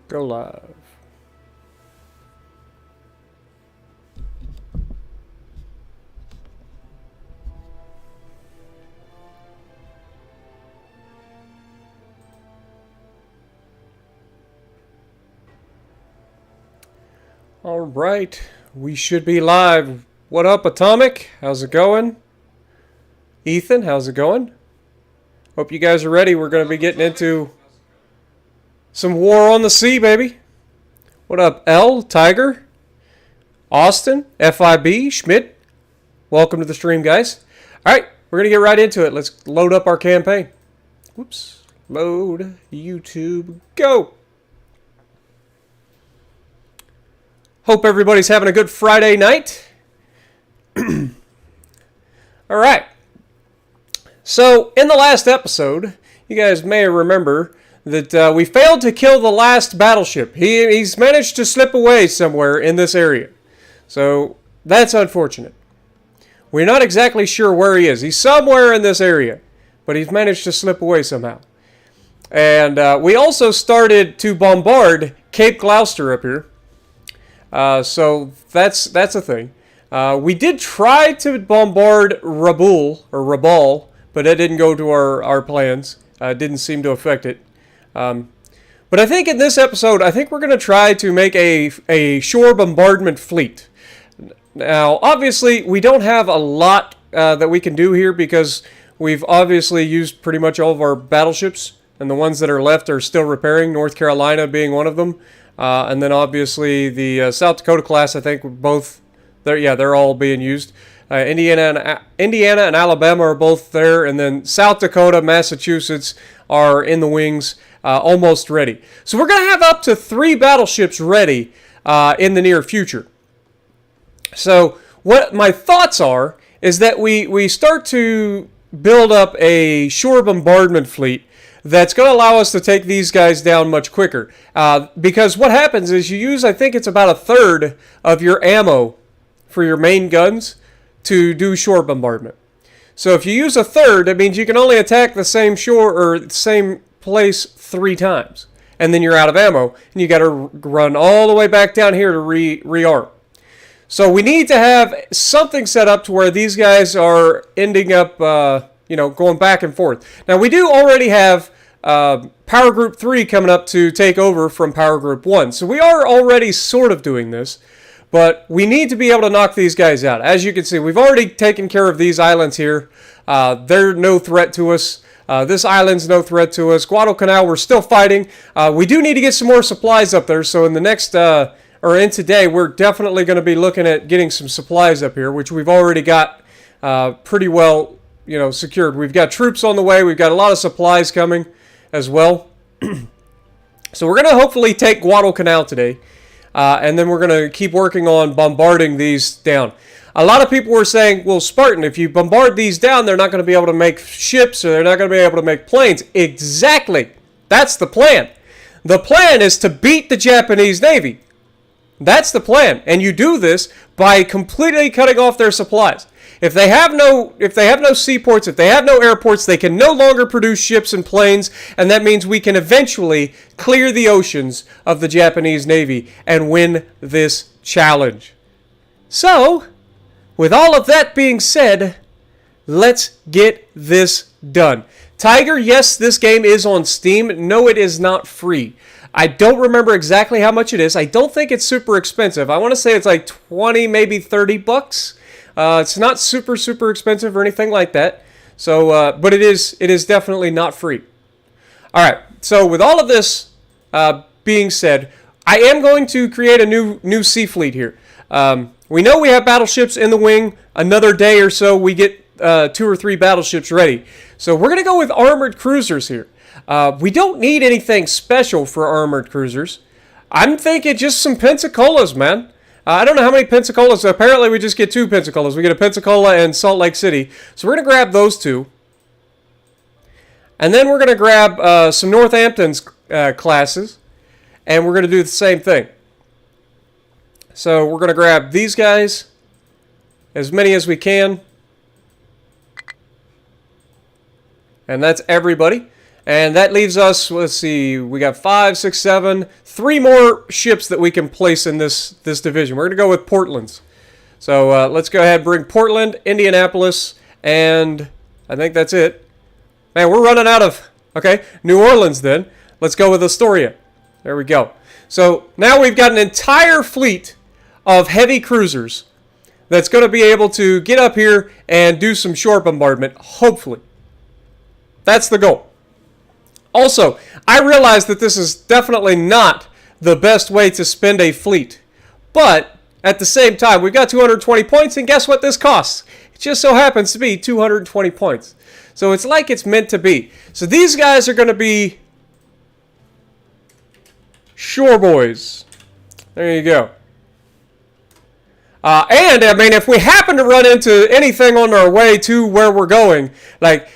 Go live. All right, we should be live. What up, Atomic? How's it going? Ethan, how's it going? Hope you guys are ready. We're going to be getting into some War on the Sea, baby. What up, L, Tiger, Austin, FIB, Schmidt? Welcome to the stream, guys. All right, we're going to get right into it. Let's load up our campaign. Whoops. Load, YouTube, go. Hope everybody's having a good Friday night. All right. So, in the last episode, you guys may remember that we failed to kill the last battleship. He's managed to slip away somewhere in this area. So, that's unfortunate. We're not exactly sure where he is. He's somewhere in this area, but he's managed to slip away somehow. And we also started to bombard Cape Gloucester up here. So that's a thing. We did try to bombard Rabaul, but that didn't go to our plans. Didn't seem to affect it. But I think in this episode, I think we're going to try to make a shore bombardment fleet. Now, obviously, we don't have a lot that we can do here because we've obviously used pretty much all of our battleships, and the ones that are left are still repairing, North Carolina being one of them. And then obviously the South Dakota class, I think both, they're all being used. Indiana and Alabama are both there, and then South Dakota, Massachusetts are in the wings, almost ready. So we're going to have up to 3 battleships ready in the near future. So what my thoughts are is that we start to build up a shore bombardment fleet that's going to allow us to take these guys down much quicker. Because what happens is you use, I think it's about 1/3 of your ammo for your main guns to do shore bombardment. So if you use 1/3, that means you can only attack the same shore or the same place 3 times. And then you're out of ammo, and you got to run all the way back down here to rearm. So we need to have something set up to where these guys are ending up going back and forth. Now, we do already have Power Group 3 coming up to take over from Power Group 1. So we are already sort of doing this, but we need to be able to knock these guys out. As you can see, we've already taken care of these islands here. They're no threat to us. This island's no threat to us. Guadalcanal, we're still fighting. We do need to get some more supplies up there, so in the next, or in today, we're definitely going to be looking at getting some supplies up here, which we've already got pretty well secured. We've got troops on the way. We've got a lot of supplies coming as well. So we're going to hopefully take Guadalcanal today. And then we're going to keep working on bombarding these down. A lot of people were saying, well, Spartan, if you bombard these down, they're not going to be able to make ships or they're not going to be able to make planes. Exactly. That's the plan. The plan is to beat the Japanese Navy. That's the plan. And you do this by completely cutting off their supplies. If they have no seaports, if they have no airports, they can no longer produce ships and planes, and that means we can eventually clear the oceans of the Japanese Navy and win this challenge. So, with all of that being said, let's get this done. Tiger, yes, this game is on Steam. No, it is not free. I don't remember exactly how much it is. I don't think it's super expensive. I want to say it's like 20, maybe 30 bucks. It's not super expensive or anything like that. So, but it is definitely not free. All right. So with all of this being said, I am going to create a new sea fleet here. We know we have battleships in the wing. Another day or so, we get 2 or 3 battleships ready. So we're going to go with armored cruisers here. We don't need anything special for armored cruisers. I'm thinking just some Pensacola's, man. I don't know how many Pensacola's. Apparently, we just get 2 Pensacola's. We get a Pensacola and Salt Lake City. So we're going to grab those 2. And then we're going to grab some Northampton's classes. And we're going to do the same thing. So we're going to grab these guys. As many as we can. And that's everybody. And that leaves us, let's see, we got 5, 6, 7, 3 more ships that we can place in this division. We're going to go with Portland's. So let's go ahead and bring Portland, Indianapolis, and I think that's it. Man, we're running out of, okay, New Orleans then. Let's go with Astoria. There we go. So now we've got an entire fleet of heavy cruisers that's going to be able to get up here and do some shore bombardment, hopefully. That's the goal. Also, I realize that this is definitely not the best way to spend a fleet. But at the same time, we've got 220 points, and guess what this costs? It just so happens to be 220 points. So it's like it's meant to be. So these guys are going to be shore boys. There you go. And, I mean, if we happen to run into anything on our way to where we're going, like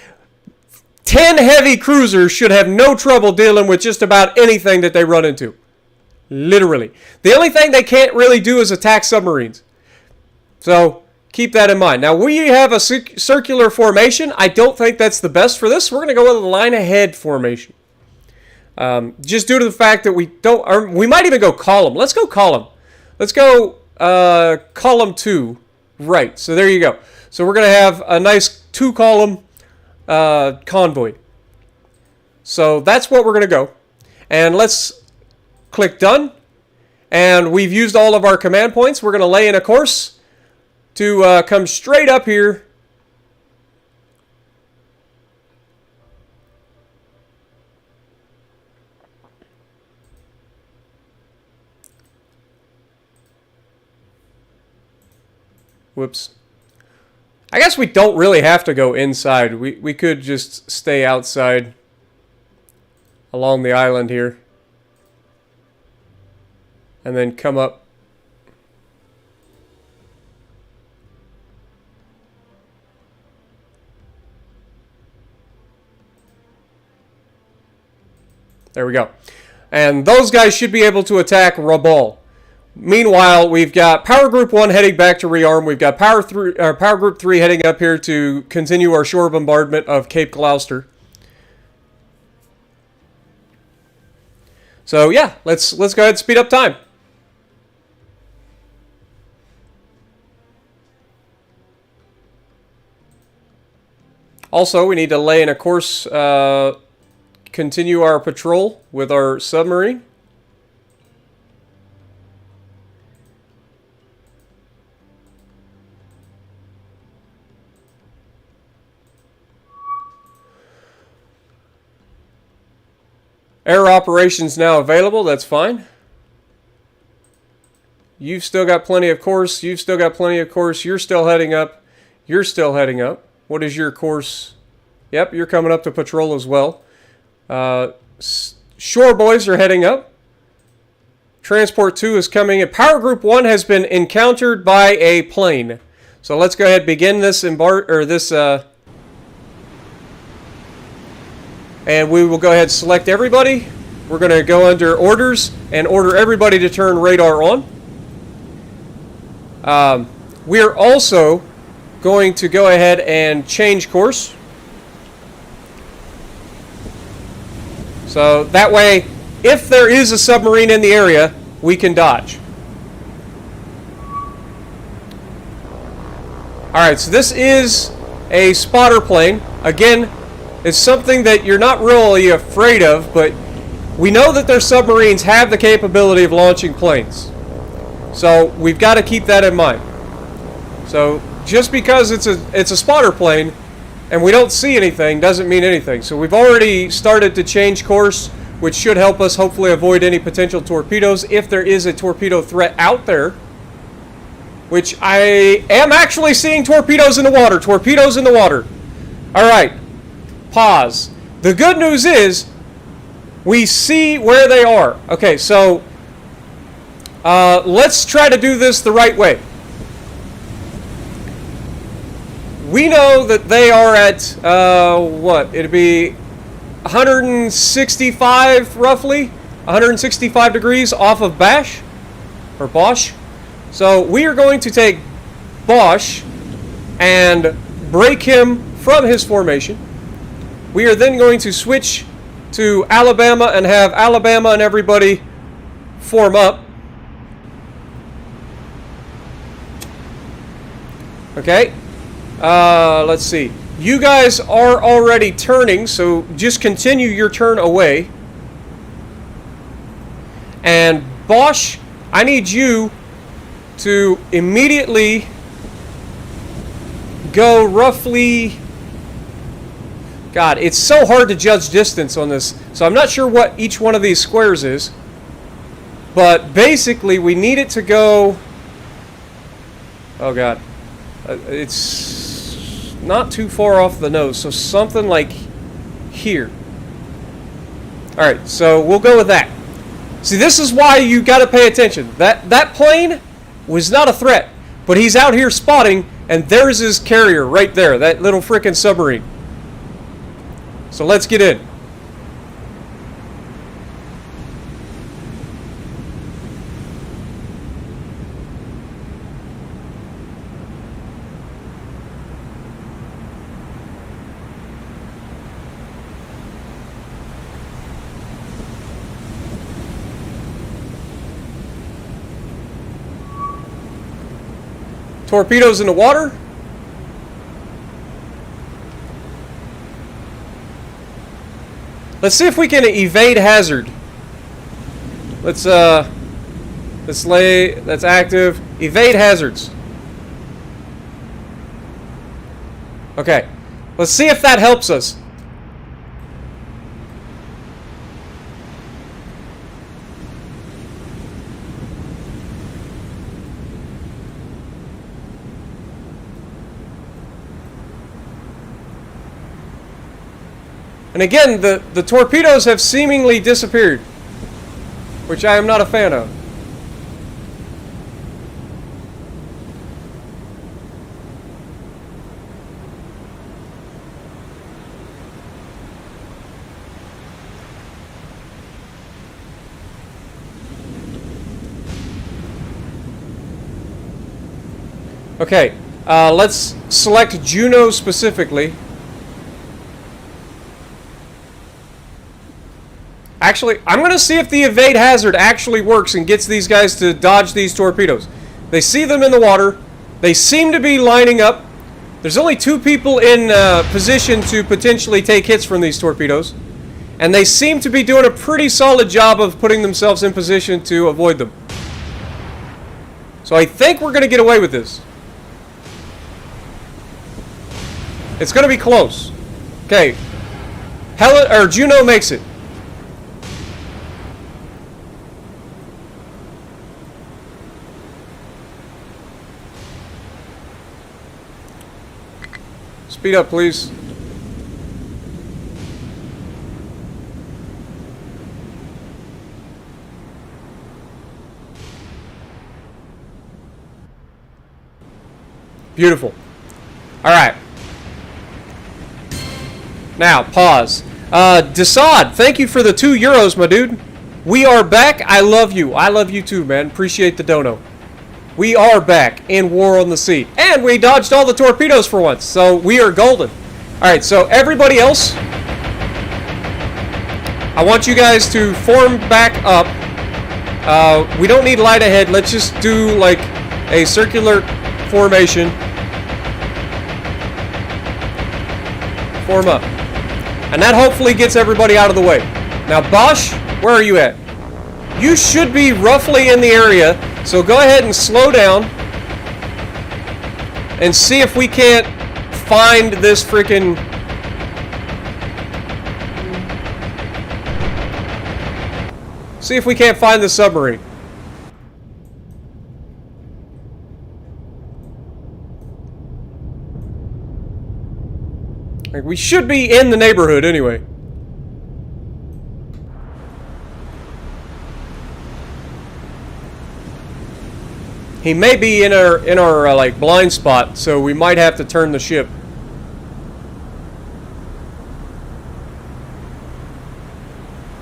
10 heavy cruisers should have no trouble dealing with just about anything that they run into. Literally. The only thing they can't really do is attack submarines. So keep that in mind. Now, we have a circular formation. I don't think that's the best for this. We're going to go with a line ahead formation. Just due to the fact that we don't, or we might even go column. Let's go column. Let's go column 2. Right. So there you go. So we're going to have a nice 2-column convoy. So that's what we're going to go. And let's click done. And we've used all of our command points. We're going to lay in a course to come straight up here. Whoops. I guess we don't really have to go inside. We could just stay outside along the island here. And then come up. There we go. And those guys should be able to attack Rabaul. Meanwhile, we've got Power Group 1 heading back to rearm. We've got Power Group 3 heading up here to continue our shore bombardment of Cape Gloucester. So yeah, let's go ahead and speed up time. Also, we need to lay in a course, continue our patrol with our submarine. Air operations now available, that's fine. You've still got plenty of course, you've still got plenty of course, you're still heading up, you're still heading up. What is your course? Yep, you're coming up to patrol as well. Shore boys are heading up. Transport 2 is coming in. Power Group 1 has been encountered by a plane. So let's go ahead and begin this and we will go ahead and select everybody. We're going to go under orders and order everybody to turn radar on. We are also going to go ahead and change course. So that way, if there is a submarine in the area, we can dodge. Alright, so this is a spotter plane. Again, it's something that you're not really afraid of, but we know that their submarines have the capability of launching planes. So we've got to keep that in mind. So just because it's a spotter plane and we don't see anything doesn't mean anything. So we've already started to change course, which should help us hopefully avoid any potential torpedoes if there is a torpedo threat out there. Which I am actually seeing torpedoes in the water. Torpedoes in the water. Alright. Pause. The good news is we see where they are. Okay, so let's try to do this the right way. We know that they are at, what? It'd be 165, roughly. 165 degrees off of Bash. Or Bosch. So we are going to take Bosch and break him from his formation. We are then going to switch to Alabama and have Alabama and everybody form up. Okay. Let's see. You guys are already turning, so just continue your turn away. And Bosch, I need you to immediately go roughly... God, it's so hard to judge distance on this, so I'm not sure what each one of these squares is. But basically, we need it to go... Oh, God. It's not too far off the nose, so something like here. Alright, so we'll go with that. See, this is why you got to pay attention. That plane was not a threat, but he's out here spotting, and there's his carrier right there, that little frickin' submarine. So let's get in. Torpedoes in the water. Let's see if we can evade hazard. Let's lay. That's active. Evade hazards. Okay. Let's see if that helps us. And again, the torpedoes have seemingly disappeared, which I am not a fan of. Okay, let's select Juno specifically. Actually, I'm going to see if the evade hazard actually works and gets these guys to dodge these torpedoes. They see them in the water. They seem to be lining up. There's only 2 people in position to potentially take hits from these torpedoes. And they seem to be doing a pretty solid job of putting themselves in position to avoid them. So I think we're going to get away with this. It's going to be close. Okay. Juno makes it. Speed up, please. Beautiful. All right. Now, pause. Desaad, thank you for the €2, my dude. We are back. I love you. I love you too, man. Appreciate the dono. We are back in War on the Sea. And we dodged all the torpedoes for once, so we are golden. Alright, so everybody else, I want you guys to form back up. We don't need light ahead. Let's just do like a circular formation. Form up. And that hopefully gets everybody out of the way. Now, Bosch, where are you at? You should be roughly in the area. So go ahead and slow down and see if we can't find this freaking... See if we can't find the submarine. Like, we should be in the neighborhood anyway. He may be in our like blind spot, so we might have to turn the ship.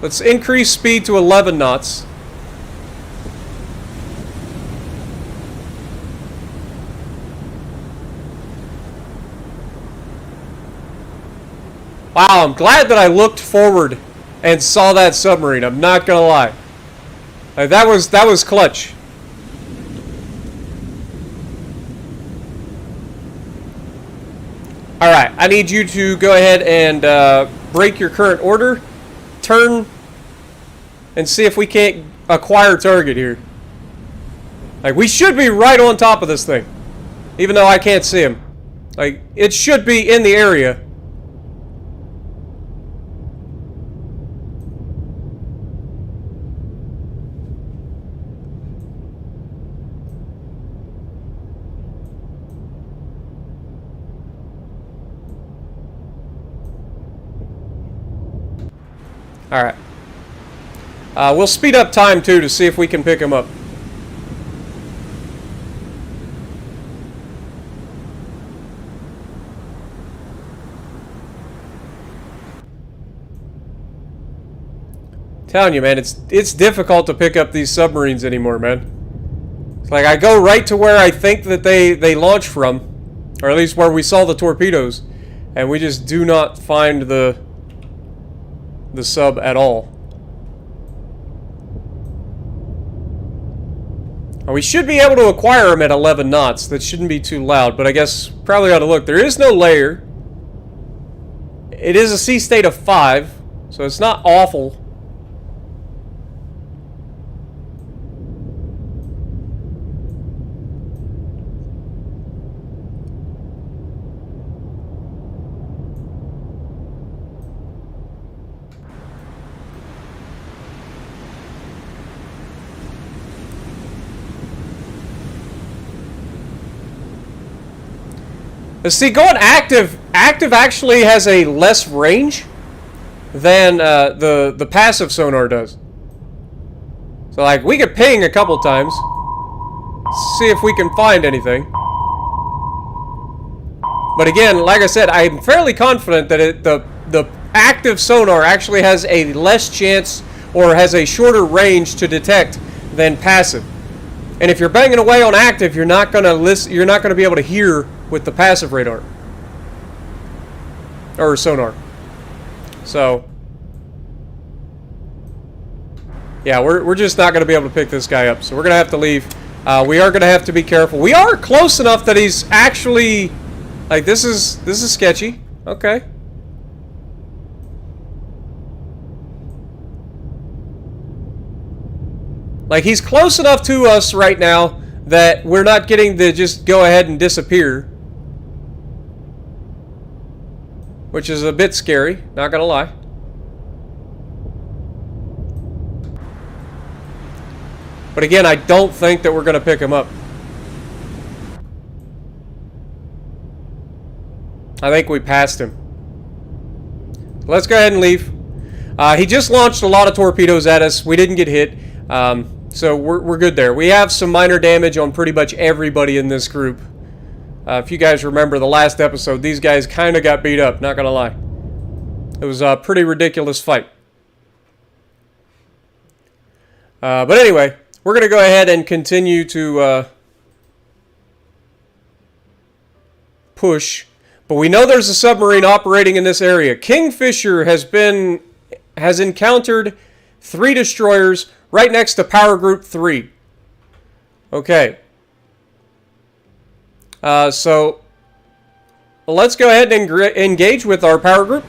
Let's increase speed to 11 knots. Wow, I'm glad that I looked forward and saw that submarine. I'm not gonna lie. Like, that was clutch. Alright, I need you to go ahead and break your current order. Turn and see if we can't acquire target here. Like, we should be right on top of this thing. Even though I can't see him. Like, it should be in the area. Alright. We'll speed up time, too, to see if we can pick him up. Telling you, man, it's difficult to pick up these submarines anymore, man. It's like I go right to where I think that they launch from, or at least where we saw the torpedoes, and we just do not find the sub at all. Now, we should be able to acquire them at 11 knots. That shouldn't be too loud, but I guess probably ought to look. There is no layer. It is a sea state of 5, so it's not awful. See, going active actually has a less range than the passive sonar does. So, like, we could ping a couple times, see if we can find anything. But again, like I said, I'm fairly confident that the active sonar actually has a less chance or has a shorter range to detect than passive. And if you're banging away on active, you're not gonna be able to hear with the passive radar or sonar. So yeah, we're just not gonna be able to pick this guy up. So we're gonna have to leave. We are gonna have to be careful. We are close enough that he's actually like this is sketchy. Okay. Like, he's close enough to us right now that we're not getting to just go ahead and disappear. Which is a bit scary, not gonna lie. But again, I don't think that we're gonna pick him up. I think we passed him. Let's go ahead and leave. He just launched a lot of torpedoes at us. We didn't get hit. So we're good there. We have some minor damage on pretty much everybody in this group. If you guys remember the last episode, these guys kind of got beat up, not gonna lie. It was a pretty ridiculous fight. But anyway, we're gonna go ahead and continue to push. But we know there's a submarine operating in this area. Kingfisher has encountered 3 destroyers right next to Power Group 3. Okay. So let's go ahead and engage with our power group.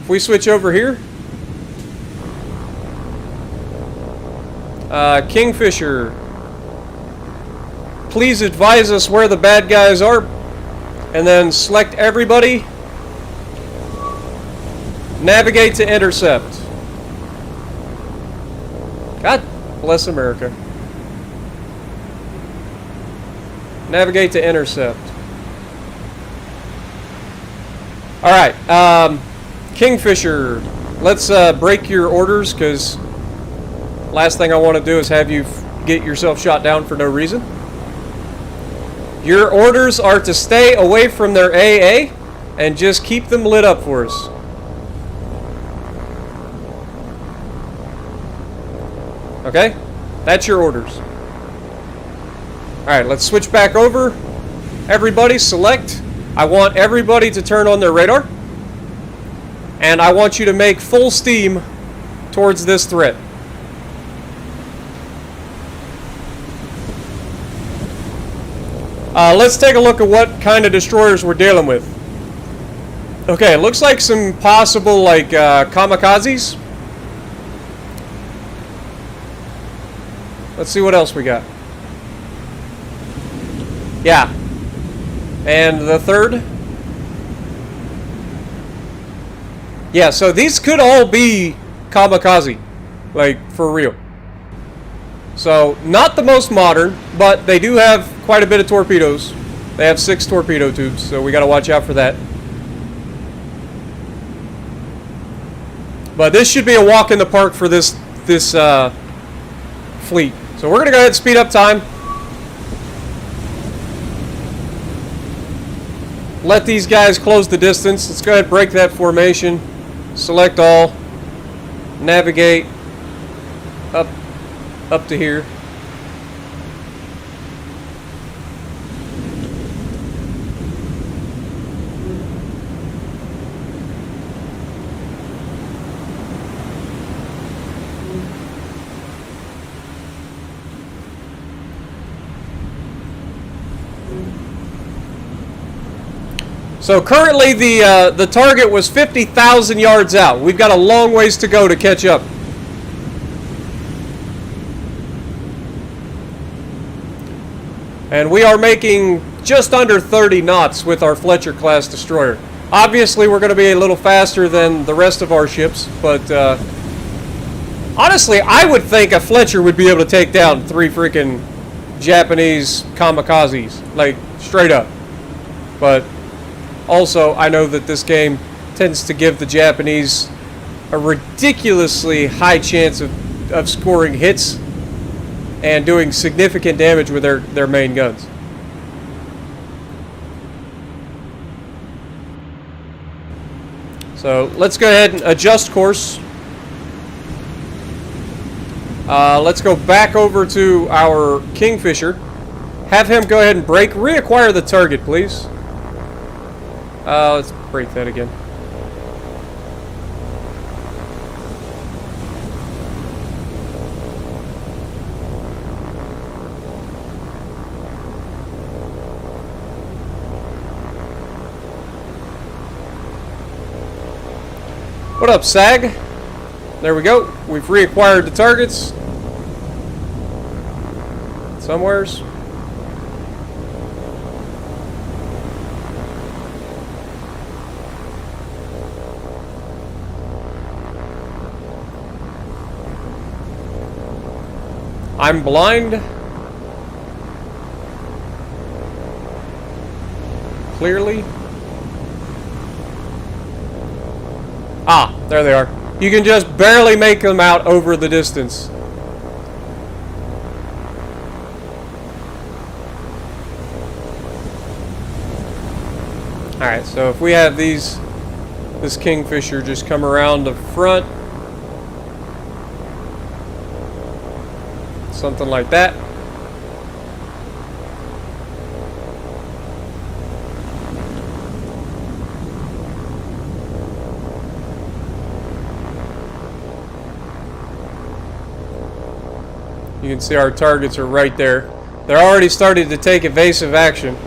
If we switch over here. Kingfisher. Please advise us where the bad guys are. And then select everybody. Navigate to intercept. God bless America. Navigate to intercept. Alright, Kingfisher, let's break your orders, because last thing I want to do is have you get yourself shot down for no reason. Your orders are to stay away from their AA and just keep them lit up for us. Okay? That's your orders. Alright, let's switch back over. Everybody select. I want everybody to turn on their radar. and I want you to make full steam towards this threat. Let's take a look at what kind of destroyers we're dealing with. Okay, it looks like some possible, like, kamikazes. Let's see what else we got. Yeah. And the third? Yeah, so these could all be kamikaze. Like, for real. So, not the most modern, but they do have quite a bit of torpedoes. They have 6 torpedo tubes, so we gotta watch out for that. But this should be a walk in the park for this fleet. So we're gonna go ahead and speed up time. Let these guys close the distance. Let's go ahead and break that formation. Select all. Navigate up to here. So currently the target was 50,000 yards out. We've got a long ways to go to catch up. And we are making just under 30 knots with our Fletcher class destroyer. Obviously we're going to be a little faster than the rest of our ships, but honestly I would think a Fletcher would be able to take down 3 freaking Japanese kamikazes, like straight up. But also, I know that this game tends to give the Japanese a ridiculously high chance of scoring hits and doing significant damage with their main guns. So let's go ahead and adjust course. Let's go back over to our Kingfisher. Have him go ahead and brake. Reacquire the target, please. Let's break that again. What up, SAG? There we go. We've reacquired the targets. Somewheres. I'm blind. Clearly. Ah, there they are. You can just barely make them out over the distance. Alright, so if we have this Kingfisher just come around the front. Something like that. You can see our targets are right there. They're already starting to take evasive action.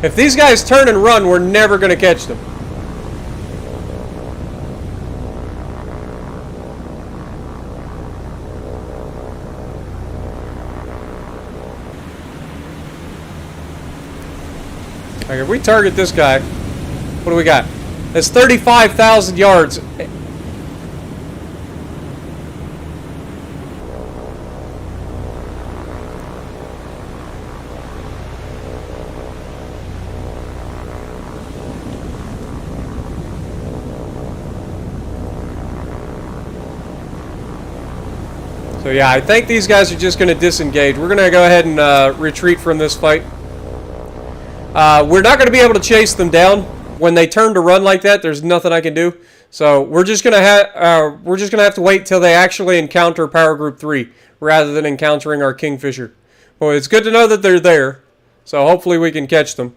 If these guys turn and run, we're never going to catch them. Like if we target this guy, what do we got? That's 35,000 yards. So yeah, I think these guys are just going to disengage. We're going to go ahead and retreat from this fight. We're not going to be able to chase them down when they turn to run like that. There's nothing I can do. So we're just going to have to wait till they actually encounter Power Group 3 rather than encountering our Kingfisher. Well, it's good to know that they're there. So hopefully we can catch them.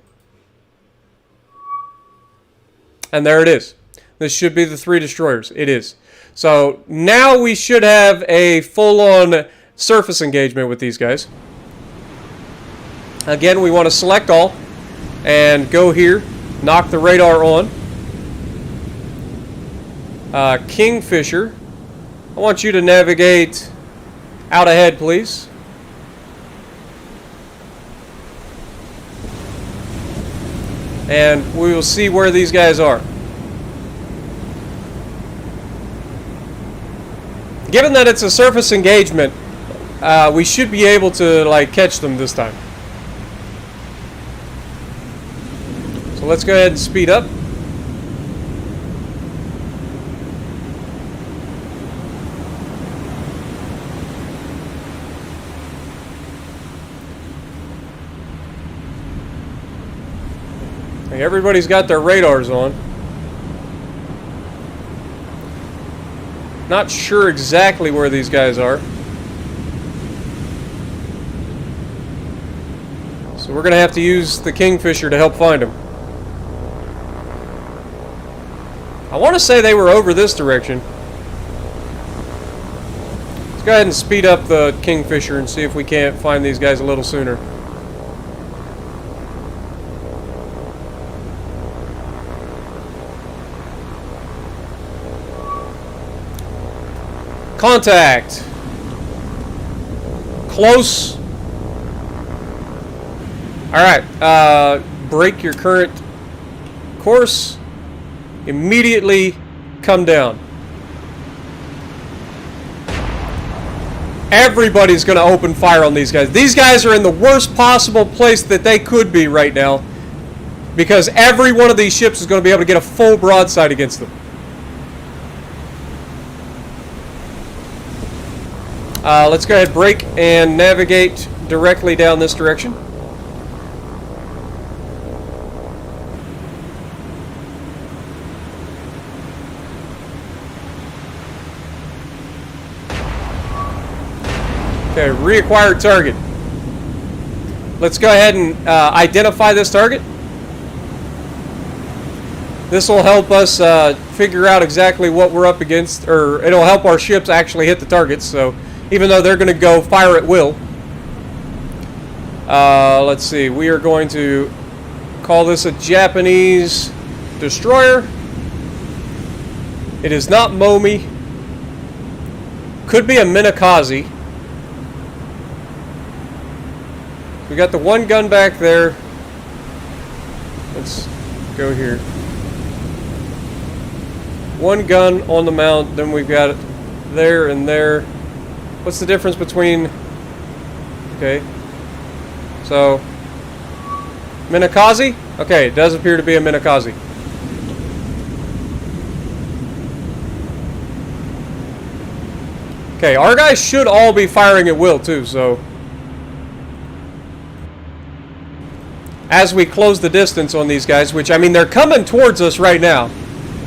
And there it is. This should be the 3 destroyers. It is. So now we should have a full-on surface engagement with these guys. Again, we want to select all and go here, knock the radar on. Kingfisher, I want you to navigate out ahead, please. And we will see where these guys are. Given that it's a surface engagement, we should be able to like catch them this time. So let's go ahead and speed up. Okay, everybody's got their radars on. Not sure exactly where these guys are. So we're going to have to use the Kingfisher to help find them. I want to say they were over this direction. Let's go ahead and speed up the Kingfisher and see if we can't find these guys a little sooner. Contact. Close. Alright, break your current course. Immediately come down. Everybody's going to open fire on these guys. These guys are in the worst possible place that they could be right now, because every one of these ships is going to be able to get a full broadside against them. Let's go ahead, brake, and navigate directly down this direction. Okay, reacquired target. Let's go ahead and identify this target. This will help us figure out exactly what we're up against, or it'll help our ships actually hit the targets. So even though they're going to go fire at will. Let's see, we are going to call this a Japanese destroyer. It is not Momi. Could be a Minakaze. We got the one gun back there. Let's go here. One gun on the mount, then we've got it there and there. What's the difference between... Okay. So... Minakaze? Okay, it does appear to be a Minakaze. Okay, our guys should all be firing at will too, so... As we close the distance on these guys, which, I mean, they're coming towards us right now,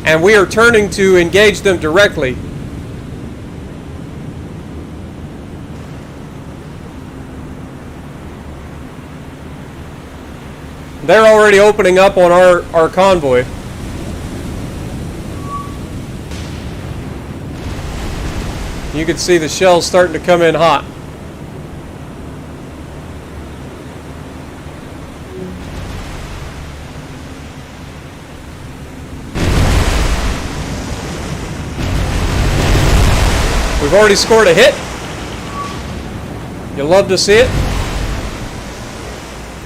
and we are turning to engage them directly. They're already opening up on our convoy. You can see the shells starting to come in hot. We've already scored a hit. You'll love to see it.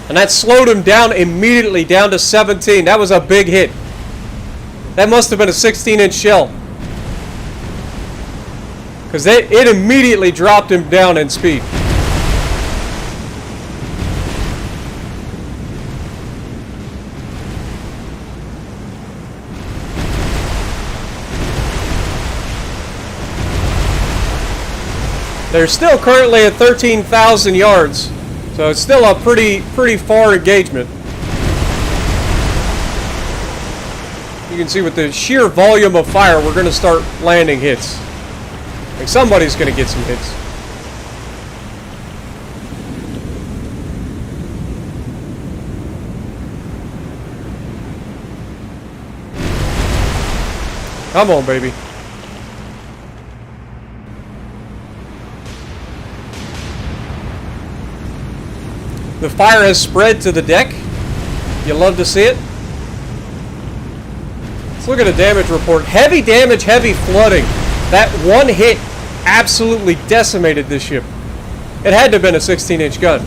And that slowed him down immediately, down to 17. That was a big hit. That must have been a 16-inch shell. Because it immediately dropped him down in speed. They're still currently at 13,000 yards, so it's still a pretty far engagement. You can see with the sheer volume of fire, we're going to start landing hits. Like somebody's going to get some hits. Come on, baby. The fire has spread to the deck. You love to see it. Let's look at a damage report. Heavy damage, heavy flooding. That one hit absolutely decimated this ship. It had to have been a 16-inch gun.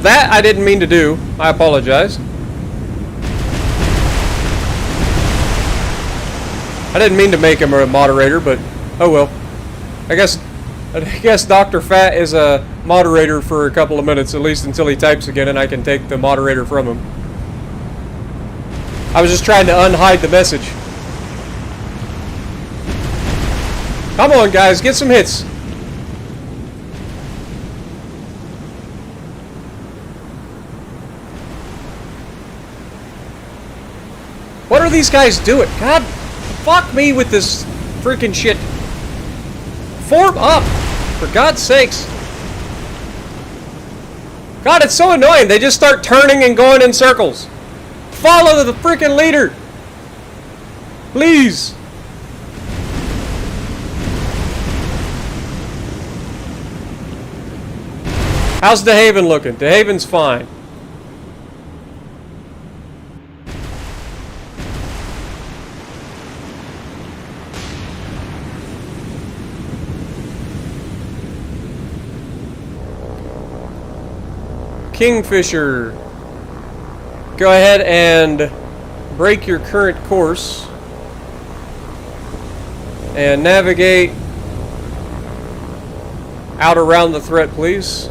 That I didn't mean to do. I apologize. I didn't mean to make him a moderator, but oh well. I guess Dr. Fat is a moderator for a couple of minutes, at least until he types again, and I can take the moderator from him. I was just trying to unhide the message. Come on, guys, get some hits. What are these guys doing? God, fuck me with this freaking shit. Form up, for God's sakes. God, it's so annoying. They just start turning and going in circles. Follow the freaking leader. Please. How's DeHaven looking? DeHaven's fine. Kingfisher, go ahead and break your current course and navigate out around the threat, please.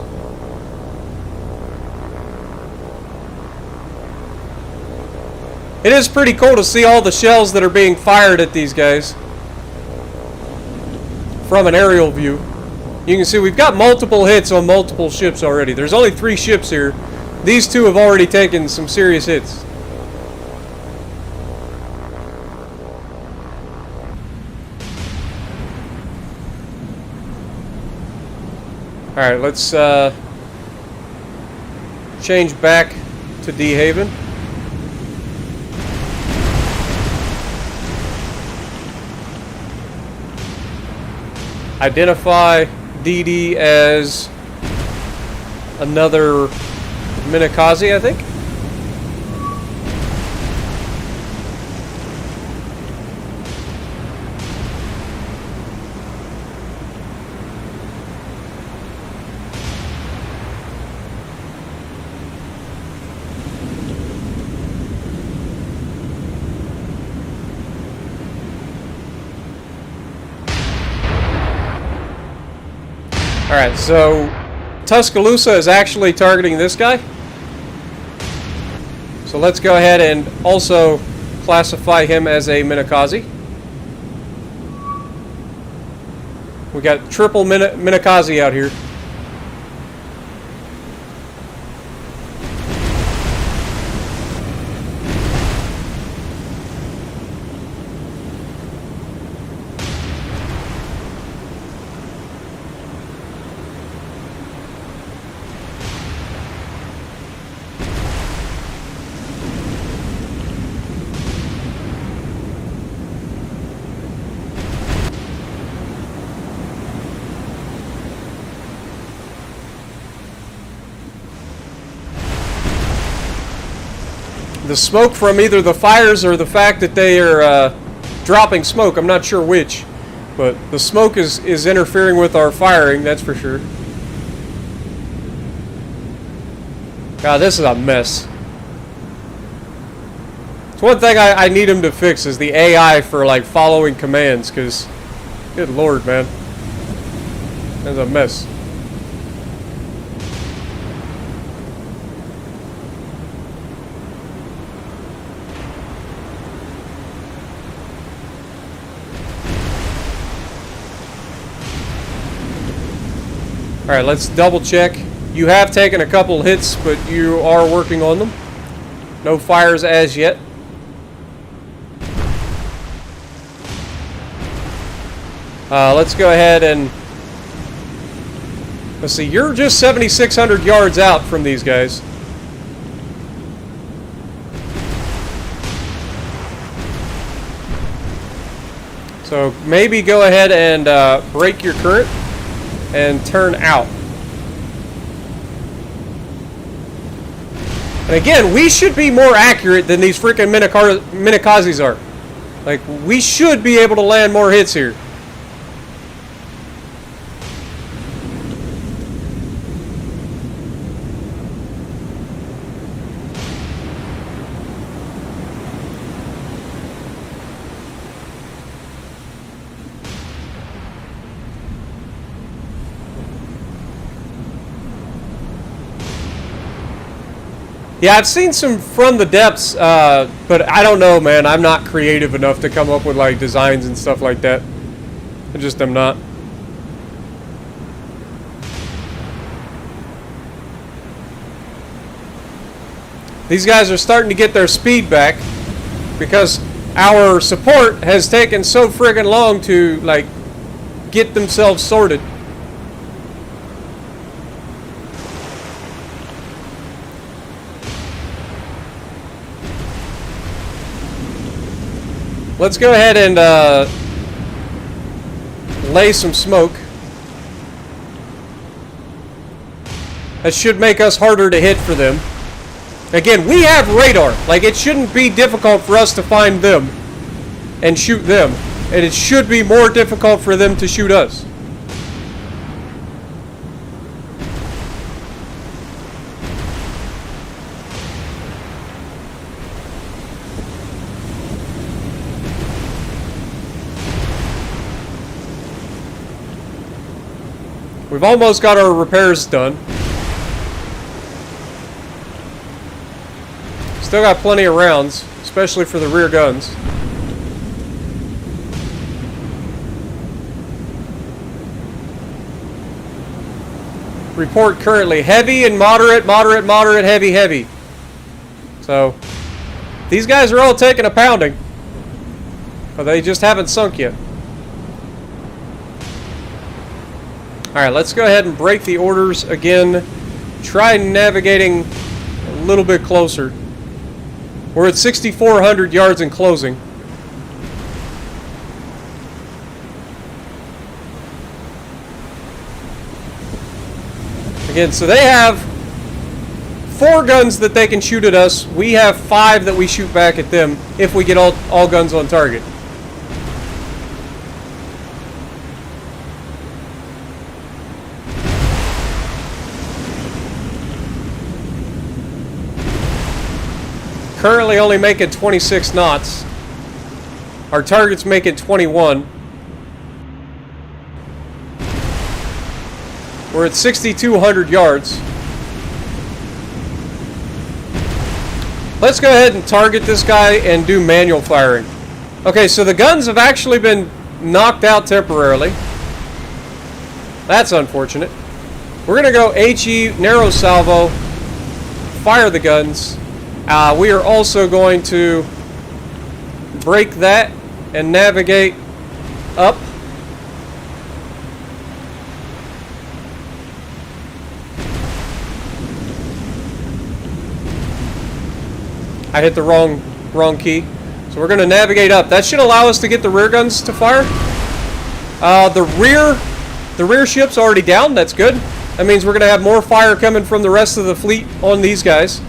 It is pretty cool to see all the shells that are being fired at these guys from an aerial view. You can see we've got multiple hits on multiple ships already. There's only 3 ships here. These 2 have already taken some serious hits. Alright, let's change back to DeHaven. Identify DD as another Minakaze, I think. Alright, so Tuscaloosa is actually targeting this guy. So let's go ahead and also classify him as a Minakaze. We got triple Minakaze out here. The smoke from either the fires or the fact that they are dropping smoke, I'm not sure which, but the smoke is interfering with our firing, that's for sure. God, this is a mess. It's one thing I need him to fix is the AI for like following commands, because good lord, man, that's a mess. Alright, let's double check. You have taken a couple hits, but you are working on them. No fires as yet. Let's go ahead and... Let's see, you're just 7,600 yards out from these guys. So maybe go ahead and break your current and turn out. And again, we should be more accurate than these freaking Minakazes are. Like, we should be able to land more hits here. Yeah, I've seen some from the depths, but I don't know, man. I'm not creative enough to come up with, like, designs and stuff like that. I just am not. These guys are starting to get their speed back because our support has taken so friggin' long to, like, get themselves sorted. Let's go ahead and lay some smoke. That should make us harder to hit for them. Again, we have radar. Like, it shouldn't be difficult for us to find them and shoot them. And it should be more difficult for them to shoot us. We've almost got our repairs done. Still got plenty of rounds, especially for the rear guns. Report currently heavy and moderate, moderate, moderate, heavy, heavy. So, these guys are all taking a pounding. But they just haven't sunk yet. Alright, let's go ahead and break the orders again. Try navigating a little bit closer. We're at 6,400 yards in closing. Again, so they have 4 guns that they can shoot at us. We have 5 that we shoot back at them if we get all guns on target. Currently only making 26 knots. Our target's making 21. We're at 6,200 yards. Let's go ahead and target this guy and do manual firing. Okay, so the guns have actually been knocked out temporarily. That's unfortunate. We're going to go HE, narrow salvo, fire the guns. We are also going to break that and navigate up. I hit the wrong key. So we're going to navigate up. That should allow us to get the rear guns to fire. The rear ship's already down. That's good. That means we're going to have more fire coming from the rest of the fleet on these guys.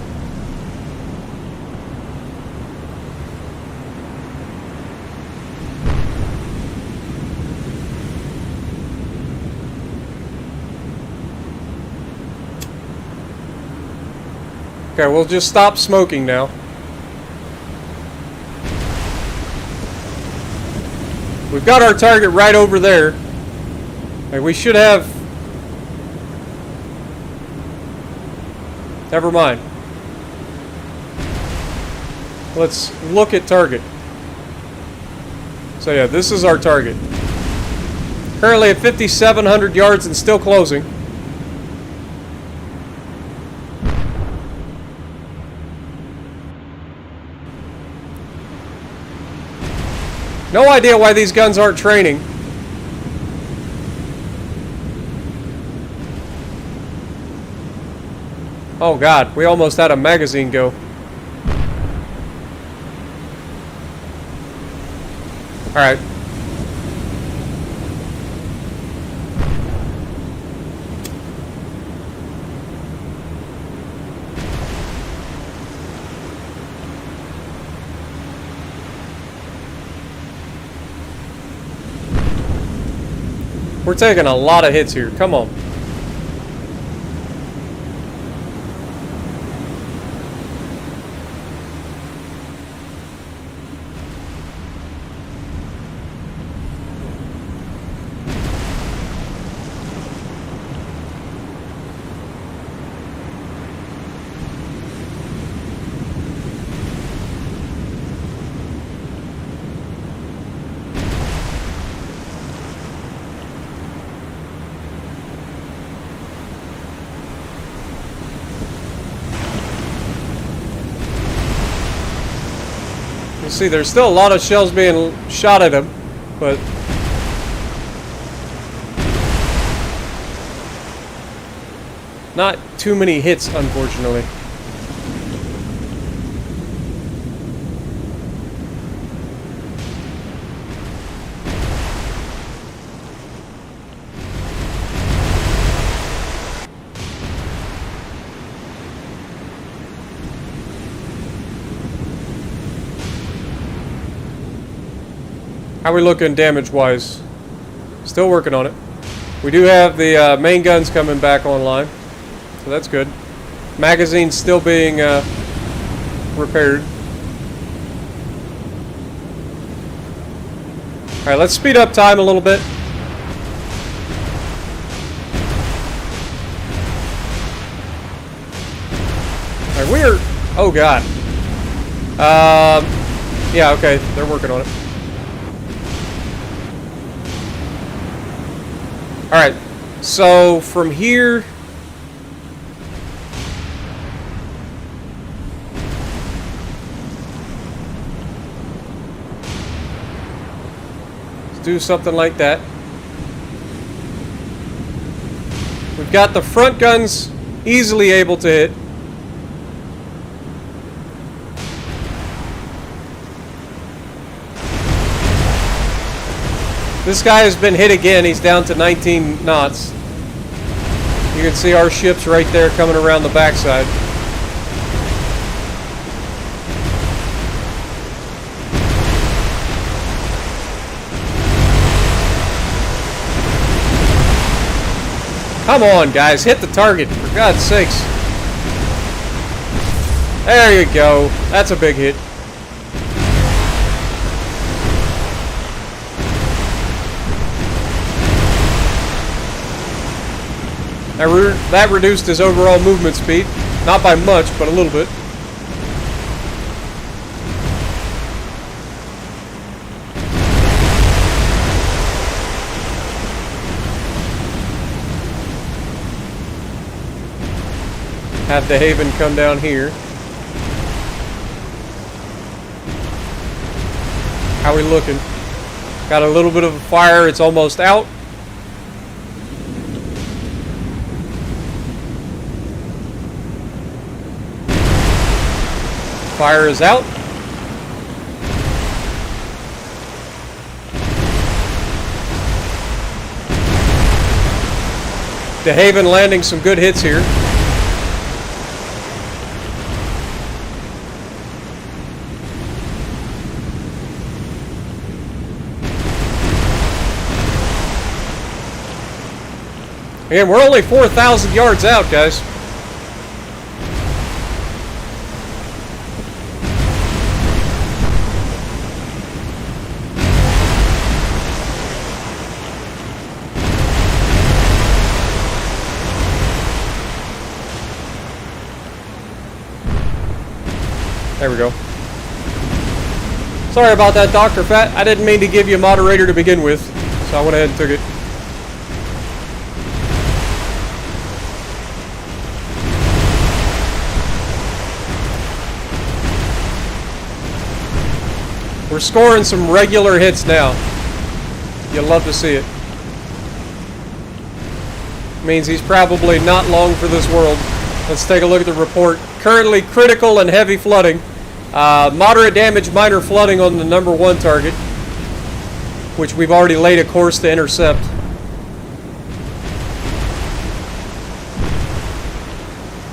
Okay, we'll just stop smoking now. We've got our target right over there. Like, we should have... Never mind. Let's look at target. So yeah, this is our target. Currently at 5,700 yards and still closing. No idea why these guns aren't training. Oh god, we almost had a magazine go. Alright. We're taking a lot of hits here. Come on. See, there's still a lot of shells being shot at him, but not too many hits, unfortunately. How are we looking damage-wise? Still working on it. We do have the main guns coming back online, so that's good. Magazine's still being repaired. Alright, let's speed up time a little bit. Alright, we're... Oh, God. Yeah, okay, they're working on it. Alright, so from here... let's do something like that. We've got the front guns easily able to hit. This guy has been hit again. He's down to 19 knots. You can see our ships right there coming around the backside. Come on, guys. Hit the target, for God's sakes. There you go. That's a big hit. That reduced his overall movement speed. Not by much, but a little bit. Have the Haven come down here. How are we looking? Got a little bit of a fire. It's almost out. Fire is out. De Haven landing some good hits here. Again, we're only 4,000 yards out, guys. There we go. Sorry about that, Dr. Fat. I didn't mean to give you a moderator to begin with, so I went ahead and took it. We're scoring some regular hits now. You'll love to see it. Means he's probably not long for this world. Let's take a look at the report. Currently critical and heavy flooding. Moderate damage, minor flooding on the number 1 target, which we've already laid a course to intercept.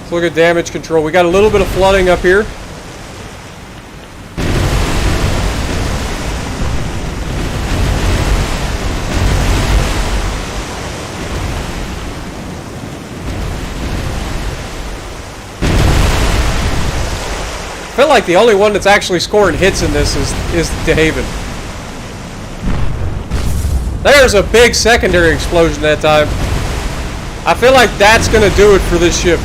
Let's look at damage control. We got a little bit of flooding up here. I feel like the only one that's actually scoring hits in this is DeHaven. There's a big secondary explosion that time. I feel like that's going to do it for this ship,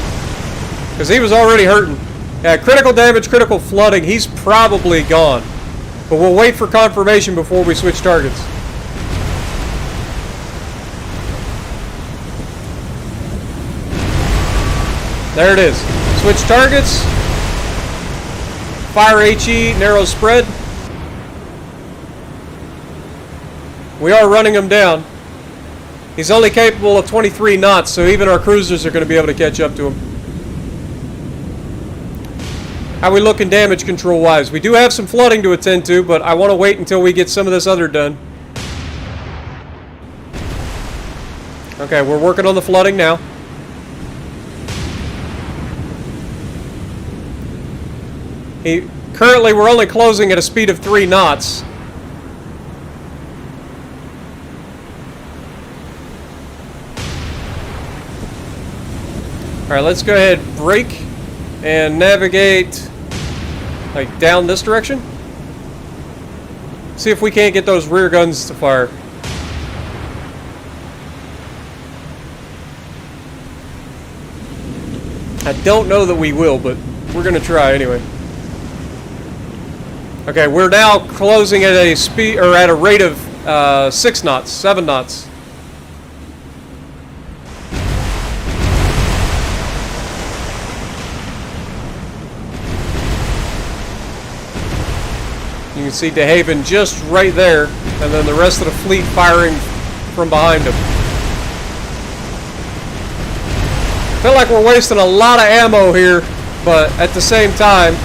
because he was already hurting. Yeah, critical damage, critical flooding. He's probably gone. But we'll wait for confirmation before we switch targets. There it is. Switch targets. Fire HE, narrow spread. We are running him down. He's only capable of 23 knots, so even our cruisers are going to be able to catch up to him. How are we looking damage control wise? We do have some flooding to attend to, but I want to wait until we get some of this other done. Okay, we're working on the flooding now. Currently, we're only closing at a speed of 3 knots. Alright, let's go ahead, brake, and navigate like down this direction. See if we can't get those rear guns to fire. I don't know that we will, but we're going to try anyway. Okay, we're now closing at a speed, or at a rate of 6 knots, 7 knots. You can see DeHaven just right there, and then the rest of the fleet firing from behind him. I feel like we're wasting a lot of ammo here, but at the same time,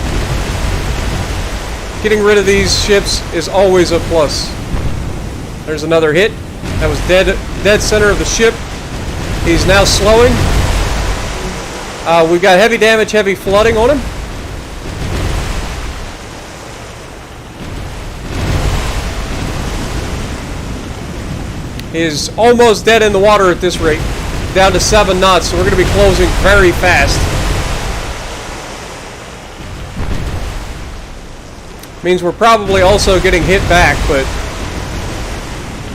getting rid of these ships is always a plus. There's another hit. That was dead center of the ship. He's now slowing. We've got heavy damage, heavy flooding on him. He is almost dead in the water at this rate. Down to 7 knots, so we're going to be closing very fast. Means we're probably also getting hit back, but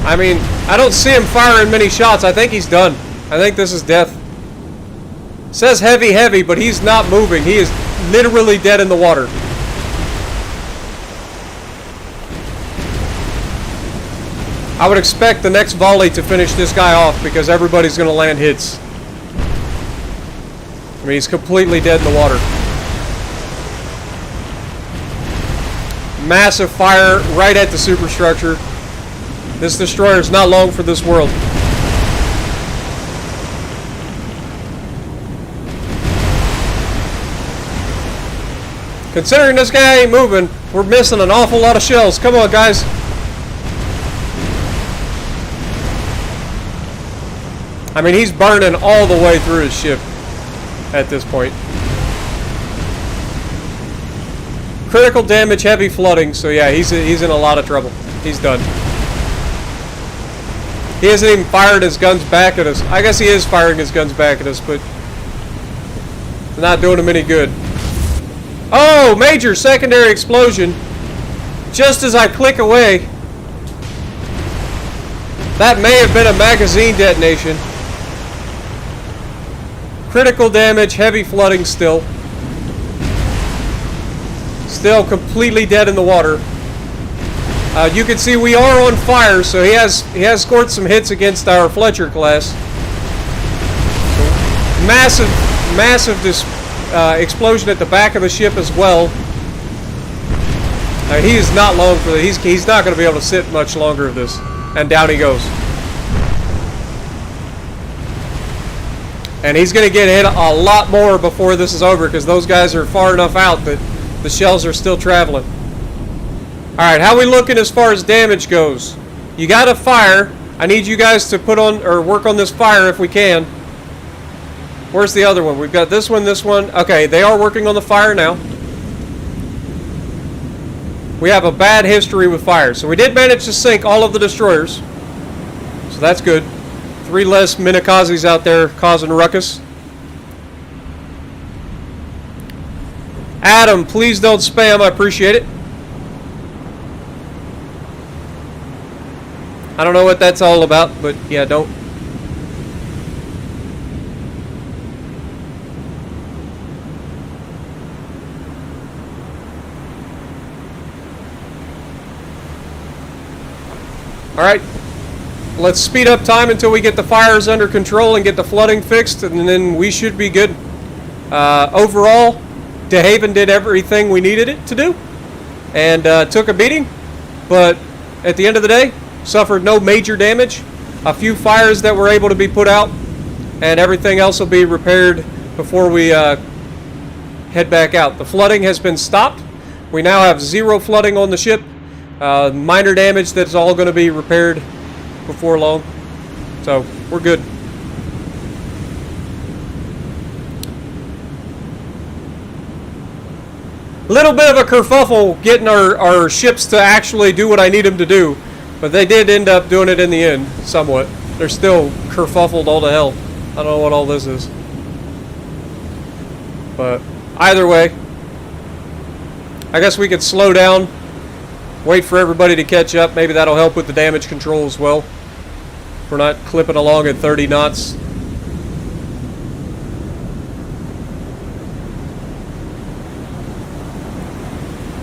I mean, I don't see him firing many shots. I think he's done. I think this is death. It says heavy, but he's not moving. He is literally dead in the water. I would expect the next volley to finish this guy off, because everybody's going to land hits. I mean, he's completely dead in the water. Massive fire right at the superstructure. This destroyer is not long for this world. Considering this guy ain't moving, we're missing an awful lot of shells. Come on, guys. I mean, he's burning all the way through his ship at this point. Critical damage, heavy flooding, so yeah, he's in a lot of trouble. He's done. He hasn't even fired his guns back at us. I guess he is firing his guns back at us, but not doing him any good. Oh, major secondary explosion. Just as I click away. That may have been a magazine detonation. Critical damage, heavy flooding still. Still completely dead in the water. You can see we are on fire, so he has scored some hits against our Fletcher class. So, massive explosion at the back of the ship as well. He is not long for this. He's not going to be able to sit much longer of this. And down he goes. And he's going to get hit a lot more before this is over because those guys are far enough out that the shells are still traveling. Alright, how we looking as far as damage goes? You got a fire. I need you guys to put on or work on this fire if we can. Where's the other one? We've got this one, this one. Okay, they are working on the fire now. We have a bad history with fire. So we did manage to sink all of the destroyers. So that's good. 3 less Minakazes out there causing ruckus. Adam, please don't spam. I appreciate it. I don't know what that's all about, but yeah, don't. Alright, let's speed up time until we get the fires under control and get the flooding fixed, and then we should be good. Overall, DeHaven did everything we needed it to do, and took a beating, but at the end of the day, suffered no major damage. A few fires that were able to be put out, and everything else will be repaired before we head back out. The flooding has been stopped. We now have 0 flooding on the ship. Minor damage that's all going to be repaired before long. So, we're good. Little bit of a kerfuffle getting our ships to actually do what I need them to do. But they did end up doing it in the end, somewhat. They're still kerfuffled all to hell. I don't know what all this is. But, either way, I guess we could slow down. Wait for everybody to catch up. Maybe that'll help with the damage control as well. We're not clipping along at 30 knots.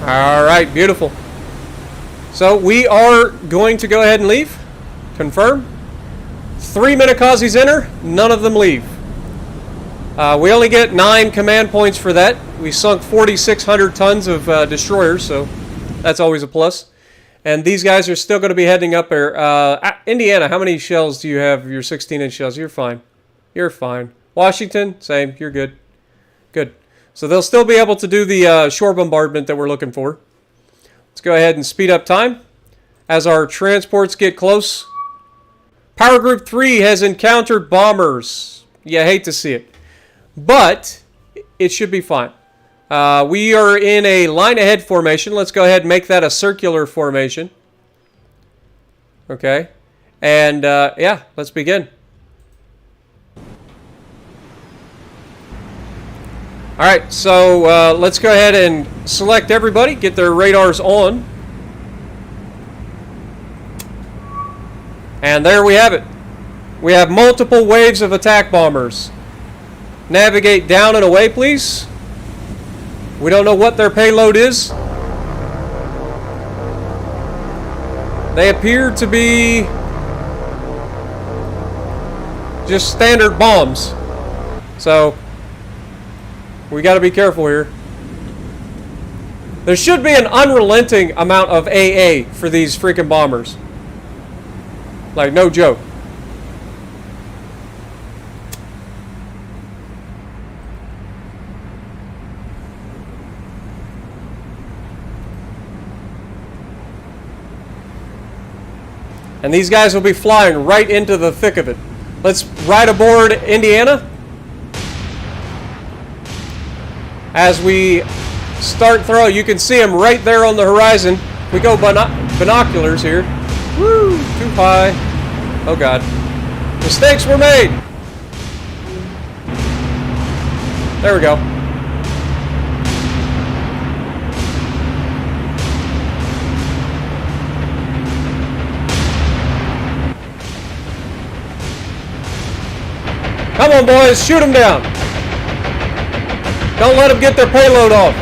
Alright, beautiful. So we are going to go ahead and leave. Confirm. 3 Minakazes enter. None of them leave. We only get 9 command points for that. We sunk 4,600 tons of destroyers, so that's always a plus. And these guys are still going to be heading up there. Indiana, how many shells do you have? Your 16-inch shells. You're fine. You're fine. Washington, same. You're good. Good. So they'll still be able to do the shore bombardment that we're looking for. Let's go ahead and speed up time as our transports get close. Power Group 3 has encountered bombers. You hate to see it. But it should be fine. We are in a line ahead formation. Let's go ahead and make that a circular formation. Okay. And yeah, let's begin. Alright, so let's go ahead and select everybody, get their radars on. And there we have it. We have multiple waves of attack bombers. Navigate down and away, please. We don't know what their payload is. They appear to be just standard bombs. So we got to be careful here. There should be an unrelenting amount of AA for these freaking bombers. Like, no joke. And these guys will be flying right into the thick of it. Let's ride aboard Indiana. As we start throwing, you can see them right there on the horizon. We go binoculars here. Woo, too high. Oh God. Mistakes were made. There we go. Come on, boys, shoot them down. Don't let them get their payload off.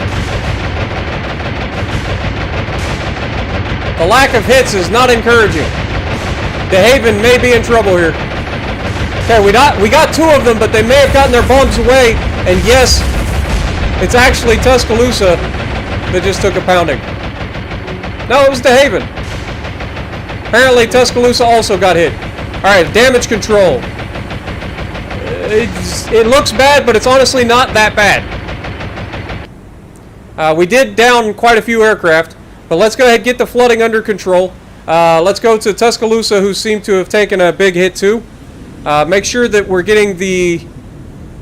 The lack of hits is not encouraging. DeHaven may be in trouble here. Okay, we got 2 of them, but they may have gotten their bombs away. And yes, it's actually Tuscaloosa that just took a pounding. No, it was DeHaven. Apparently Tuscaloosa also got hit. Alright, damage control. it looks bad, but it's honestly not that bad. We did down quite a few aircraft, but let's go ahead and get the flooding under control. Let's go to Tuscaloosa, who seem to have taken a big hit too. Make sure that we're getting the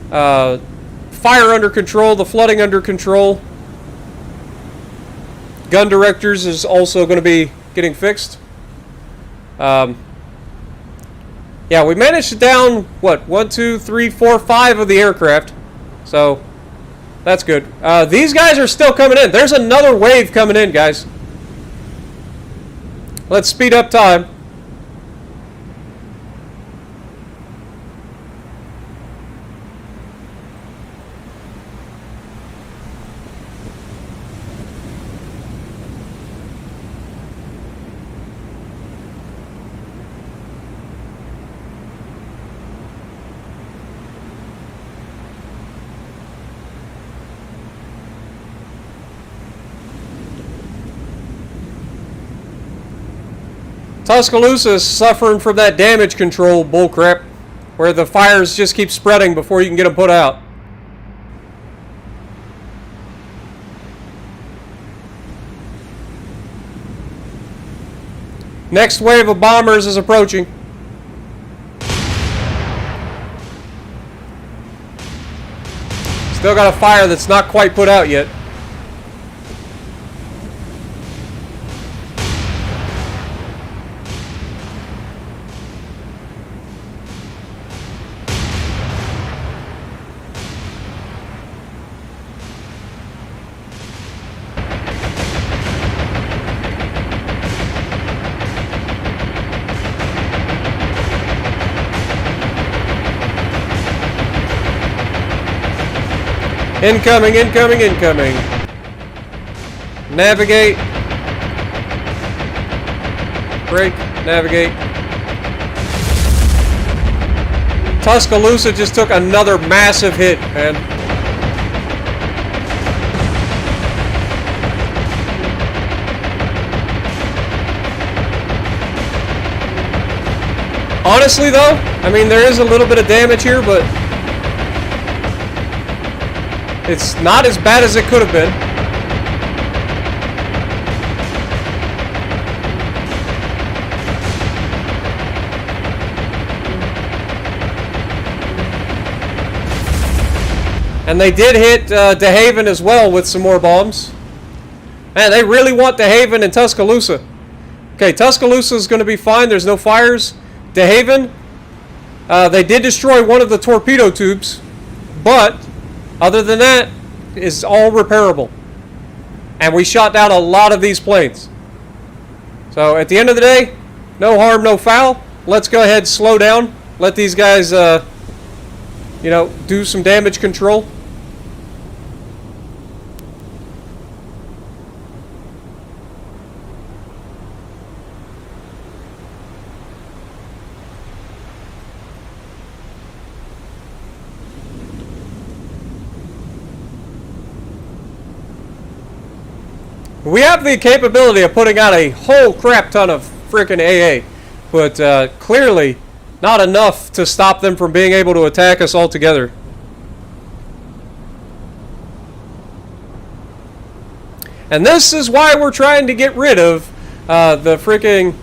fire under control, the flooding under control. Gun directors is also going to be getting fixed. Yeah, we managed to down, what, 1, 2, 3, 4, 5 of the aircraft. So, that's good. These guys are still coming in. There's another wave coming in, guys. Let's speed up time. Tuscaloosa is suffering from that damage control bullcrap, where the fires just keep spreading before you can get them put out. Next wave of bombers is approaching. Still got a fire that's not quite put out yet. Incoming, incoming, incoming. Navigate. Brake, navigate. Tuscaloosa just took another massive hit, man. Honestly, though, I mean, there is a little bit of damage here, but it's not as bad as it could have been. And they did hit DeHaven as well with some more bombs. Man, they really want DeHaven and Tuscaloosa. Okay, Tuscaloosa is going to be fine. There's no fires. DeHaven, they did destroy one of the torpedo tubes, but other than that, it's all repairable. And we shot down a lot of these planes. So at the end of the day, no harm, no foul. Let's go ahead and slow down. Let these guys, do some damage control. We have the capability of putting out a whole crap ton of freaking AA, but clearly not enough to stop them from being able to attack us altogether. And this is why we're trying to get rid of the freaking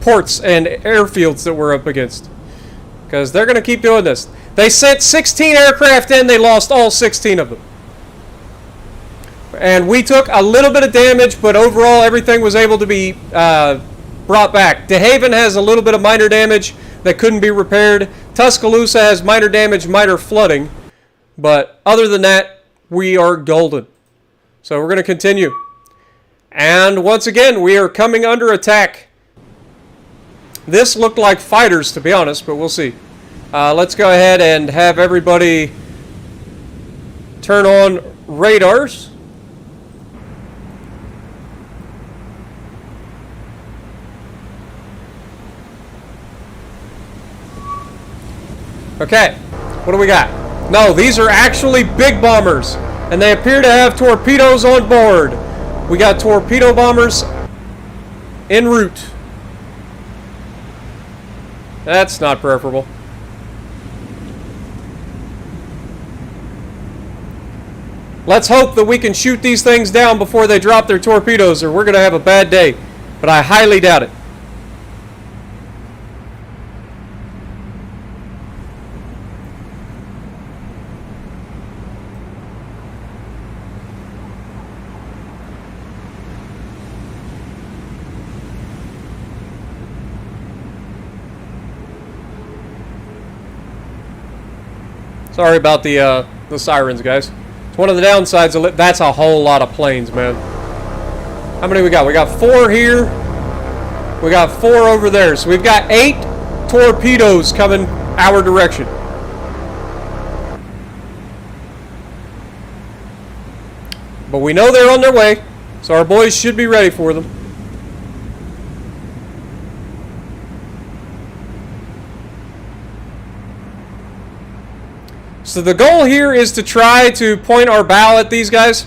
ports and airfields that we're up against. Because they're going to keep doing this. They sent 16 aircraft in, they lost all 16 of them. And we took a little bit of damage, but overall everything was able to be brought back. DeHaven has a little bit of minor damage that couldn't be repaired. Tuscaloosa has minor damage, minor flooding. But other than that, we are golden. So we're going to continue. And once again, we are coming under attack. This looked like fighters, to be honest, but we'll see. Let's go ahead and have everybody turn on radars. Okay, what do we got? No, these are actually big bombers, and they appear to have torpedoes on board. We got torpedo bombers en route. That's not preferable. Let's hope that we can shoot these things down before they drop their torpedoes, or we're going to have a bad day. But I highly doubt it. Sorry about the sirens, guys. It's one of the downsides. That's a whole lot of planes, man. How many we got? We got 4 here. We got 4 over there. So we've got 8 torpedoes coming our direction. But we know they're on their way, so our boys should be ready for them. So the goal here is to try to point our bow at these guys.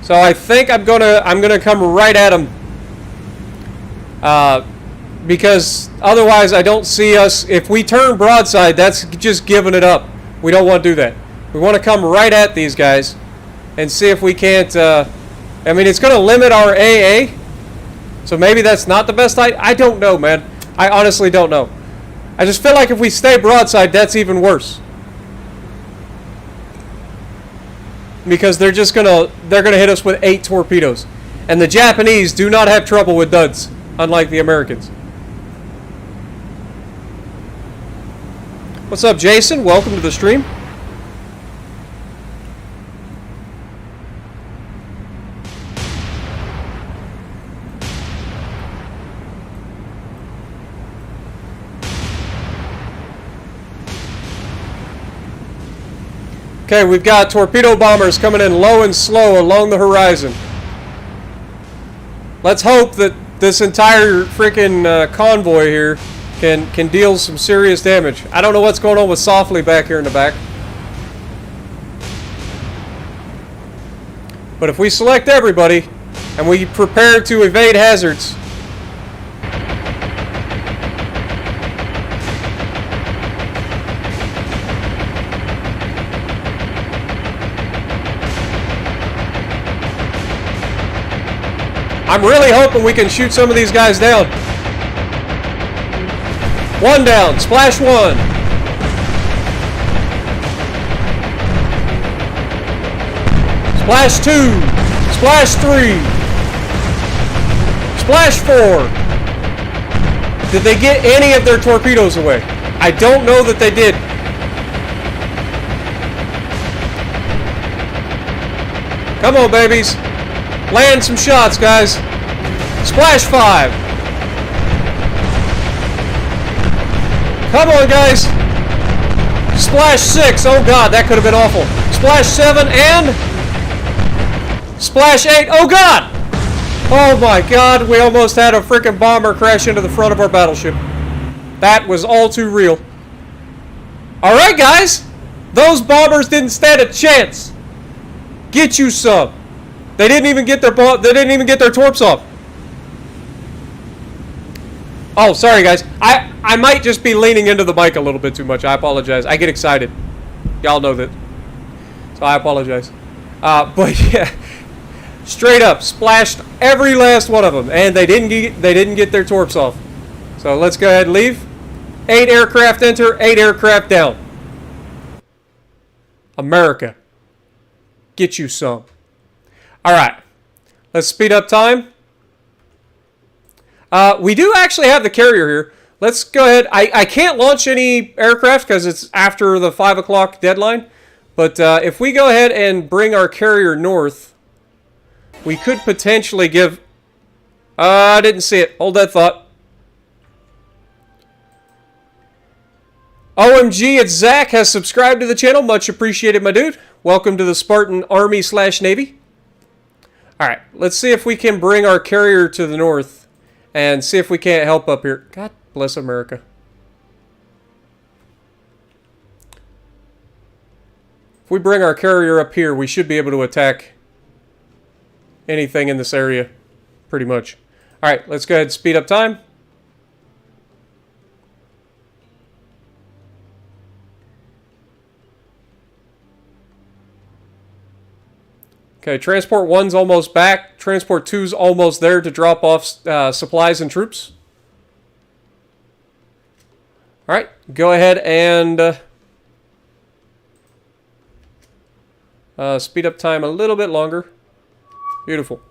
So I think I'm gonna come right at them, because otherwise I don't see us. If we turn broadside, that's just giving it up. We don't want to do that. We want to come right at these guys and see if we can't. I mean, it's going to limit our AA, so maybe that's not the best. I don't know, man. I honestly don't know. I just feel like if we stay broadside, that's even worse. Because they're gonna hit us with 8 torpedoes. And the Japanese do not have trouble with duds, unlike the Americans. What's up, Jason? Welcome to the stream. Okay, we've got torpedo bombers coming in low and slow along the horizon. Let's hope that this entire freaking convoy here can deal some serious damage. I don't know what's going on with Softly back here in the back. But if we select everybody and we prepare to evade hazards, I'm really hoping we can shoot some of these guys down. 1 down. Splash 1. Splash 2. Splash 3. Splash 4. Did they get any of their torpedoes away? I don't know that they did. Come on, babies. Land some shots, guys. Splash 5. Come on, guys. Splash 6. Oh, God, that could have been awful. Splash 7 and Splash 8. Oh, God. Oh, my God. We almost had a freaking bomber crash into the front of our battleship. That was all too real. All right, guys. Those bombers didn't stand a chance. Get you some. They didn't even get their torps off. Oh, sorry guys. I might just be leaning into the mic a little bit too much. I apologize. I get excited. Y'all know that. So I apologize. But yeah, straight up splashed every last one of them, and they didn't get their torps off. So let's go ahead and leave. 8 aircraft enter, 8 aircraft down. America, get you some. All right, let's speed up time. We do actually have the carrier here. Let's go ahead. I can't launch any aircraft because it's after the 5 o'clock deadline. But if we go ahead and bring our carrier north, we could potentially give... I didn't see it. Hold that thought. OMG, it's Zach has subscribed to the channel. Much appreciated, my dude. Welcome to the Spartan Army/Navy. All right, let's see if we can bring our carrier to the north and see if we can't help up here. God bless America. If we bring our carrier up here, we should be able to attack anything in this area, pretty much. All right, let's go ahead and speed up time. Okay, Transport 1's almost back. Transport 2's almost there to drop off supplies and troops. Alright, go ahead and speed up time a little bit longer. Beautiful.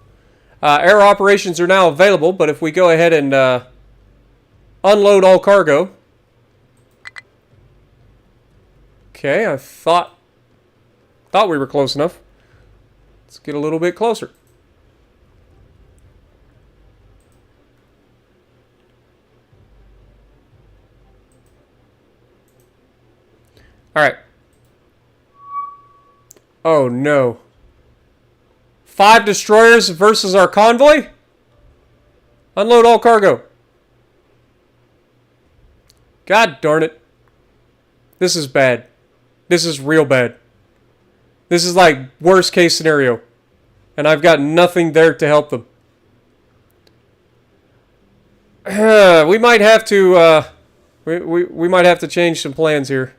Air operations are now available, but if we go ahead and unload all cargo. Okay, I thought we were close enough. Let's get a little bit closer. All right. Oh no. 5 destroyers versus our convoy? Unload all cargo. God darn it. This is bad. This is real bad. This is like worst case scenario. And I've got nothing there to help them. We might have to we might have to change some plans here.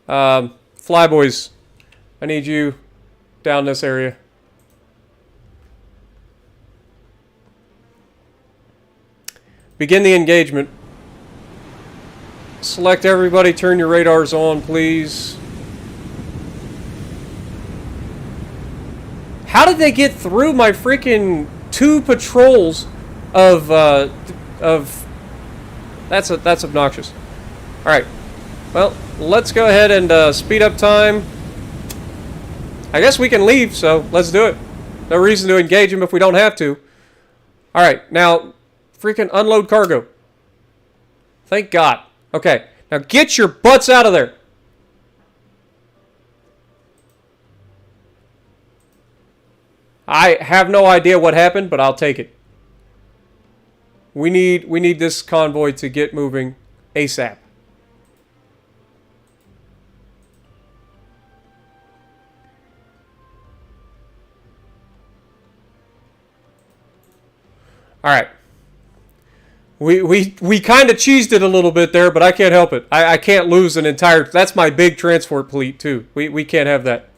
Flyboys, I need you down this area. Begin the engagement. Select everybody, turn your radars on, please. How did they get through my freaking 2 patrols of that's obnoxious. All right. Well, let's go ahead and speed up time. I guess we can leave, so let's do it. No reason to engage them if we don't have to. All right, now freaking unload cargo. Thank God. Okay, now get your butts out of there. I have no idea what happened, but I'll take it. We need this convoy to get moving ASAP. All right. We kind of cheesed it a little bit there, but I can't help it. I can't lose an entire... That's my big transport fleet, too. We can't have that.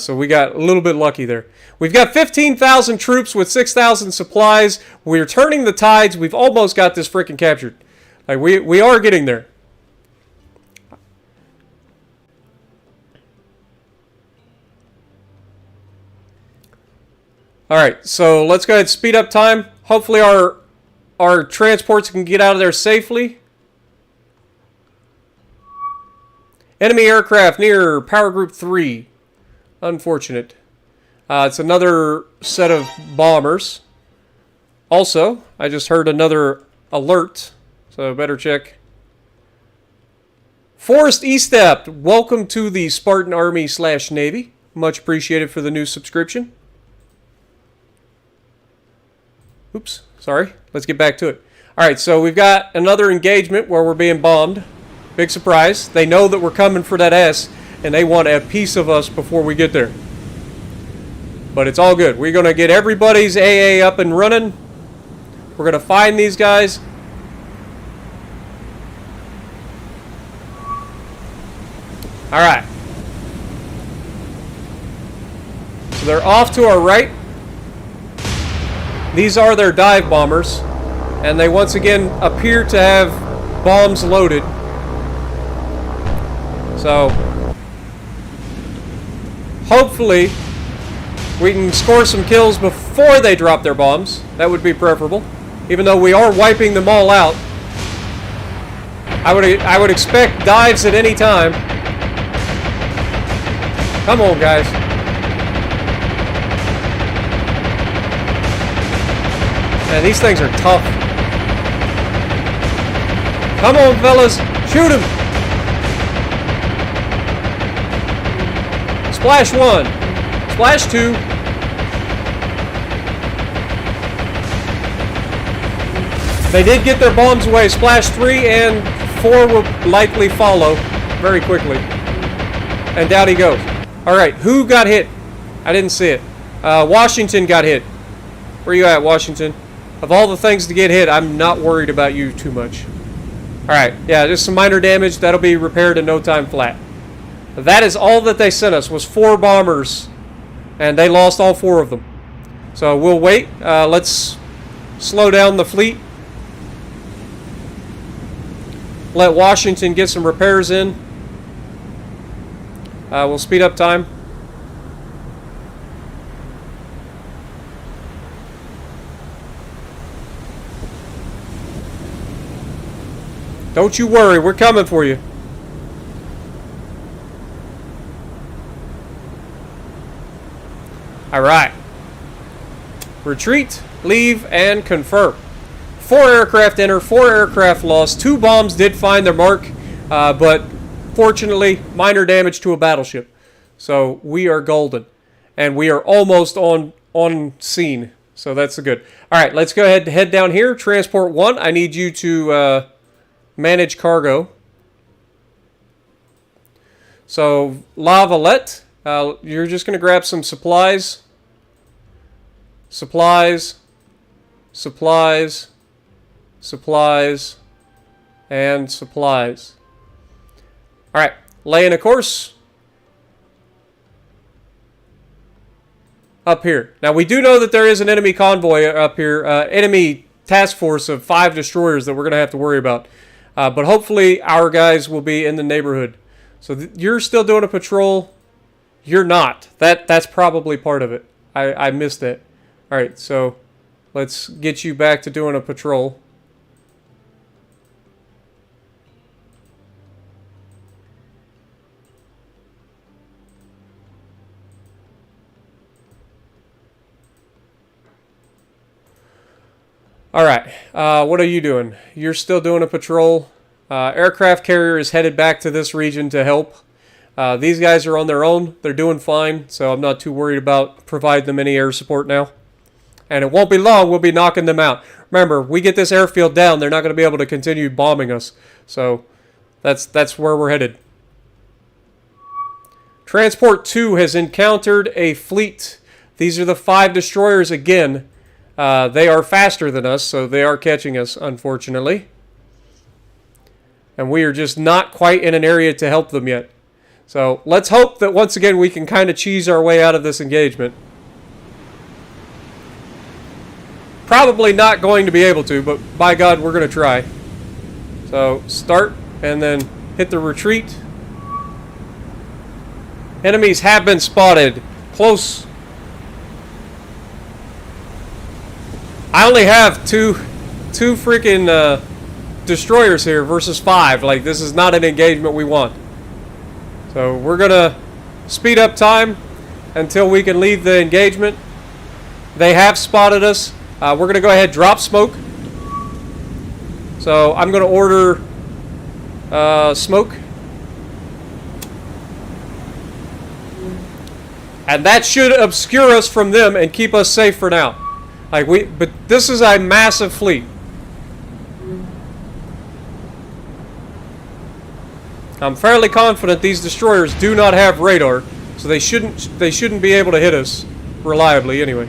So we got a little bit lucky there. We've got 15,000 troops with 6,000 supplies. We're turning the tides. We've almost got this freaking captured. Like, we are getting there. All right, so let's go ahead and speed up time. Hopefully our transports can get out of there safely. Enemy aircraft near Power Group 3. Unfortunate. It's another set of bombers. Also, I just heard another alert, so better check. Forrest Estep, welcome to the Spartan Army / Navy. Much appreciated for the new subscription. Oops, sorry. Let's get back to it. All right, so we've got another engagement where we're being bombed. Big surprise. They know that we're coming for that S, and they want a piece of us before we get there. But it's all good. We're going to get everybody's AA up and running. We're going to find these guys. All right. So they're off to our right. These are their dive bombers, and they once again appear to have bombs loaded. So, hopefully, we can score some kills before they drop their bombs. That would be preferable. Even though we are wiping them all out, I would expect dives at any time. Come on, guys. Man, these things are tough. Come on, fellas. Shoot him. Splash 1. Splash 2. They did get their bombs away. Splash 3 and 4 will likely follow very quickly. And down he goes. Alright, who got hit? I didn't see it. Washington got hit. Where you at, Washington? Of all the things to get hit, I'm not worried about you too much. Alright, yeah, just some minor damage. That'll be repaired in no time flat. That is all that they sent us, was 4 bombers And they lost all 4 of them. So we'll wait. Let's slow down the fleet. Let Washington get some repairs in. We'll speed up time. Don't you worry, we're coming for you. Alright. Retreat, leave, and confirm. 4 aircraft enter, 4 aircraft lost. 2 bombs did find their mark, but fortunately, minor damage to a battleship. So we are golden. And we are almost on scene. So that's good. Alright, let's go ahead and head down here. Transport 1, I need you to manage cargo. So, La Valette, you're just going to grab some supplies. Supplies. Supplies. Supplies. And supplies. Alright, lay in a course. Up here. Now, we do know that there is an enemy convoy up here. Enemy task force of 5 destroyers that we're going to have to worry about. But hopefully our guys will be in the neighborhood. So you're still doing a patrol. You're not. That's probably part of it. I missed it. Alright, so let's get you back to doing a patrol. Alright, what are you doing? You're still doing a patrol. Aircraft carrier is headed back to this region to help. These guys are on their own. They're doing fine, so I'm not too worried about providing them any air support now. And it won't be long, we'll be knocking them out. Remember, we get this airfield down, they're not going to be able to continue bombing us. So, that's where we're headed. Transport 2 has encountered a fleet. These are the 5 destroyers again. They are faster than us, so they are catching us, unfortunately. And we are just not quite in an area to help them yet. So let's hope that once again we can kind of cheese our way out of this engagement. Probably not going to be able to, but by God, we're going to try. So start and then hit the retreat. Enemies have been spotted. Close. I only have two freaking destroyers here versus 5. Like, this is not an engagement we want. So we're gonna speed up time until we can leave the engagement. They have spotted us. We're gonna go ahead and drop smoke. So I'm gonna order smoke. And that should obscure us from them and keep us safe for now. But this is a massive fleet. I'm fairly confident these destroyers do not have radar, so they shouldn't be able to hit us reliably anyway.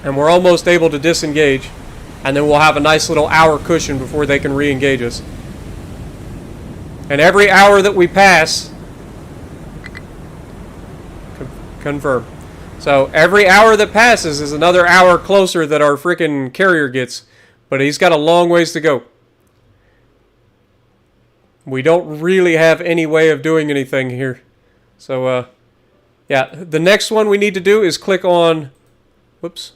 And we're almost able to disengage, and then we'll have a nice little hour cushion before they can re-engage us. And every hour that we pass, confirm. So every hour that passes is another hour closer that our freaking carrier gets. But he's got a long ways to go. We don't really have any way of doing anything here. So, yeah. The next one we need to do is click on... Whoops.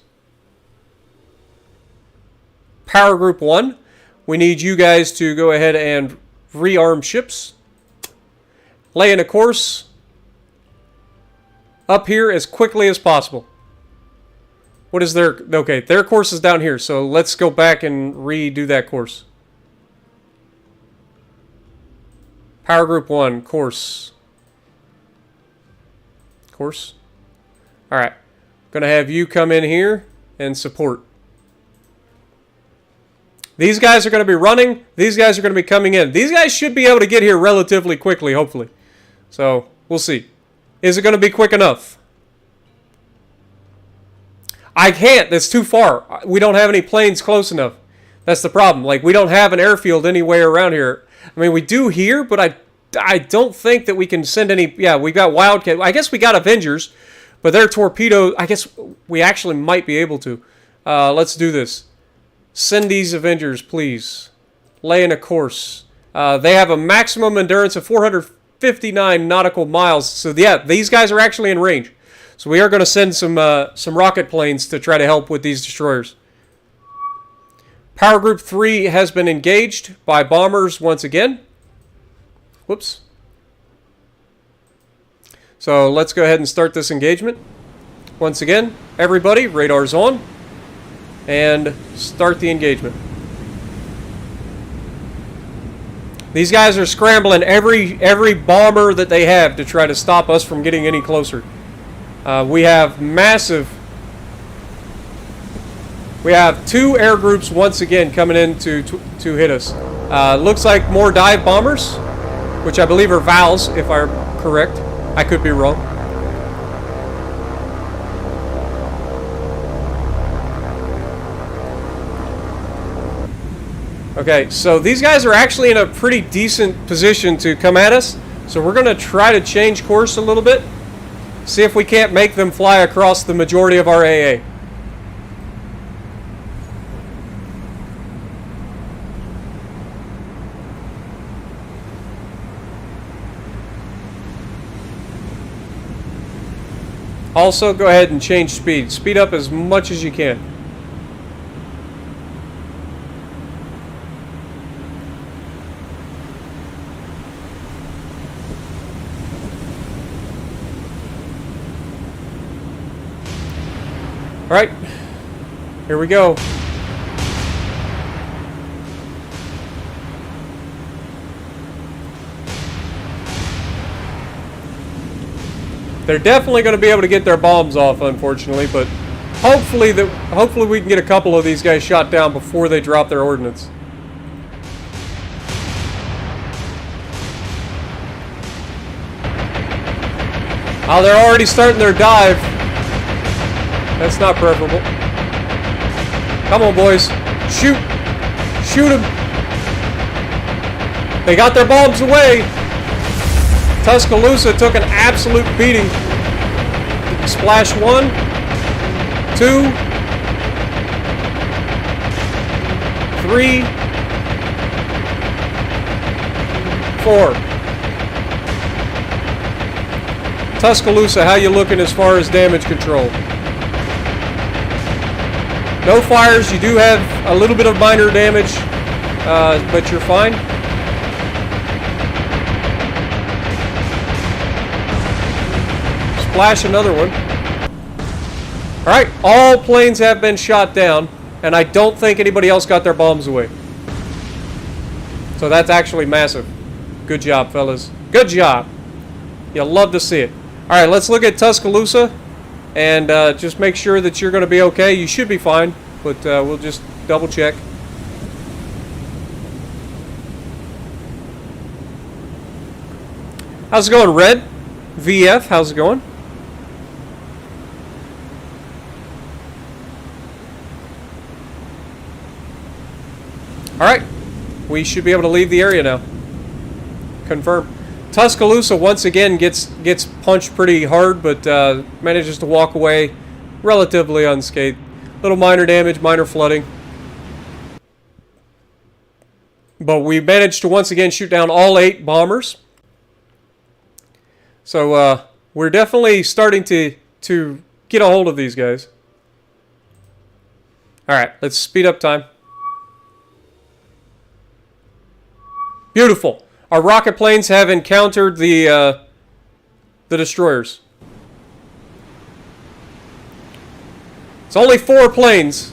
Power Group 1. We need you guys to go ahead and rearm ships. Lay in a course up here as quickly as possible. What is their... Okay, their course is down here, so let's go back and redo that course. Power Group 1, course. Course. Alright. Gonna have you come in here and support. These guys are going to be running. These guys are going to be coming in. These guys should be able to get here relatively quickly, hopefully. So, we'll see. Is it going to be quick enough? I can't. That's too far. We don't have any planes close enough. That's the problem. Like, we don't have an airfield anywhere around here. I mean, we do here, but I don't think that we can send any... Yeah, we got Wildcat. I guess we got Avengers, but their torpedo... I guess we actually might be able to. Let's do this. Send these Avengers, please. Lay in a course. They have a maximum endurance of 459 nautical miles. So, yeah, these guys are actually in range. So we are going to send some rocket planes to try to help with these destroyers. Power Group 3 has been engaged by bombers once again. Whoops. So let's go ahead and start this engagement. Once again, everybody, radar's on. And start the engagement. These guys are scrambling every bomber that they have to try to stop us from getting any closer. We have two air groups once again coming in to hit us. Looks like more dive bombers, which I believe are Vals, if I'm correct. I could be wrong. Okay, so these guys are actually in a pretty decent position to come at us. So we're going to try to change course a little bit. See if we can't make them fly across the majority of our AA. Also, go ahead and change speed. Speed up as much as you can. All right, here we go. They're definitely going to be able to get their bombs off, unfortunately, but hopefully we can get a couple of these guys shot down before they drop their ordnance. Oh, they're already starting their dive. That's not preferable. Come on, boys. Shoot. Shoot them. They got their bombs away. Tuscaloosa took an absolute beating. Splash 1, 2, 3, 4. Tuscaloosa, how you looking as far as damage control? No fires. You do have a little bit of minor damage, but you're fine. Splash another one. Alright, all planes have been shot down, and I don't think anybody else got their bombs away. So that's actually massive. Good job, fellas. Good job. You'll love to see it. Alright, let's look at Tuscaloosa, and just make sure that you're going to be okay. You should be fine, but we'll just double check. How's it going, Red? VF, how's it going? Alright, we should be able to leave the area now. Confirm. Tuscaloosa once again gets punched pretty hard, but manages to walk away relatively unscathed. Little minor damage, minor flooding. But we managed to once again shoot down all 8 bombers. So we're definitely starting to get a hold of these guys. Alright, let's speed up time. Beautiful. Our rocket planes have encountered the destroyers. It's only 4 planes,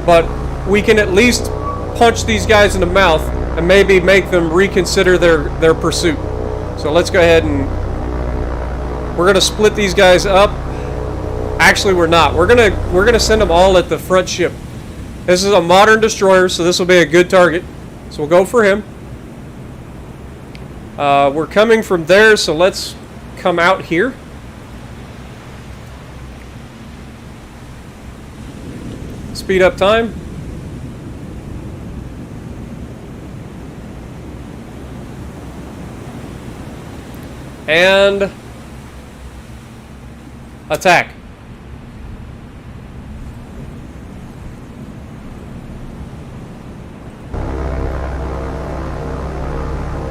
but we can at least punch these guys in the mouth and maybe make them reconsider their pursuit. So let's go ahead and we're gonna split these guys up. Actually, we're not. We're gonna send them all at the front ship. This is a modern destroyer, so this will be a good target. So we'll go for him. We're coming from there, so let's come out here. Speed up time. And attack.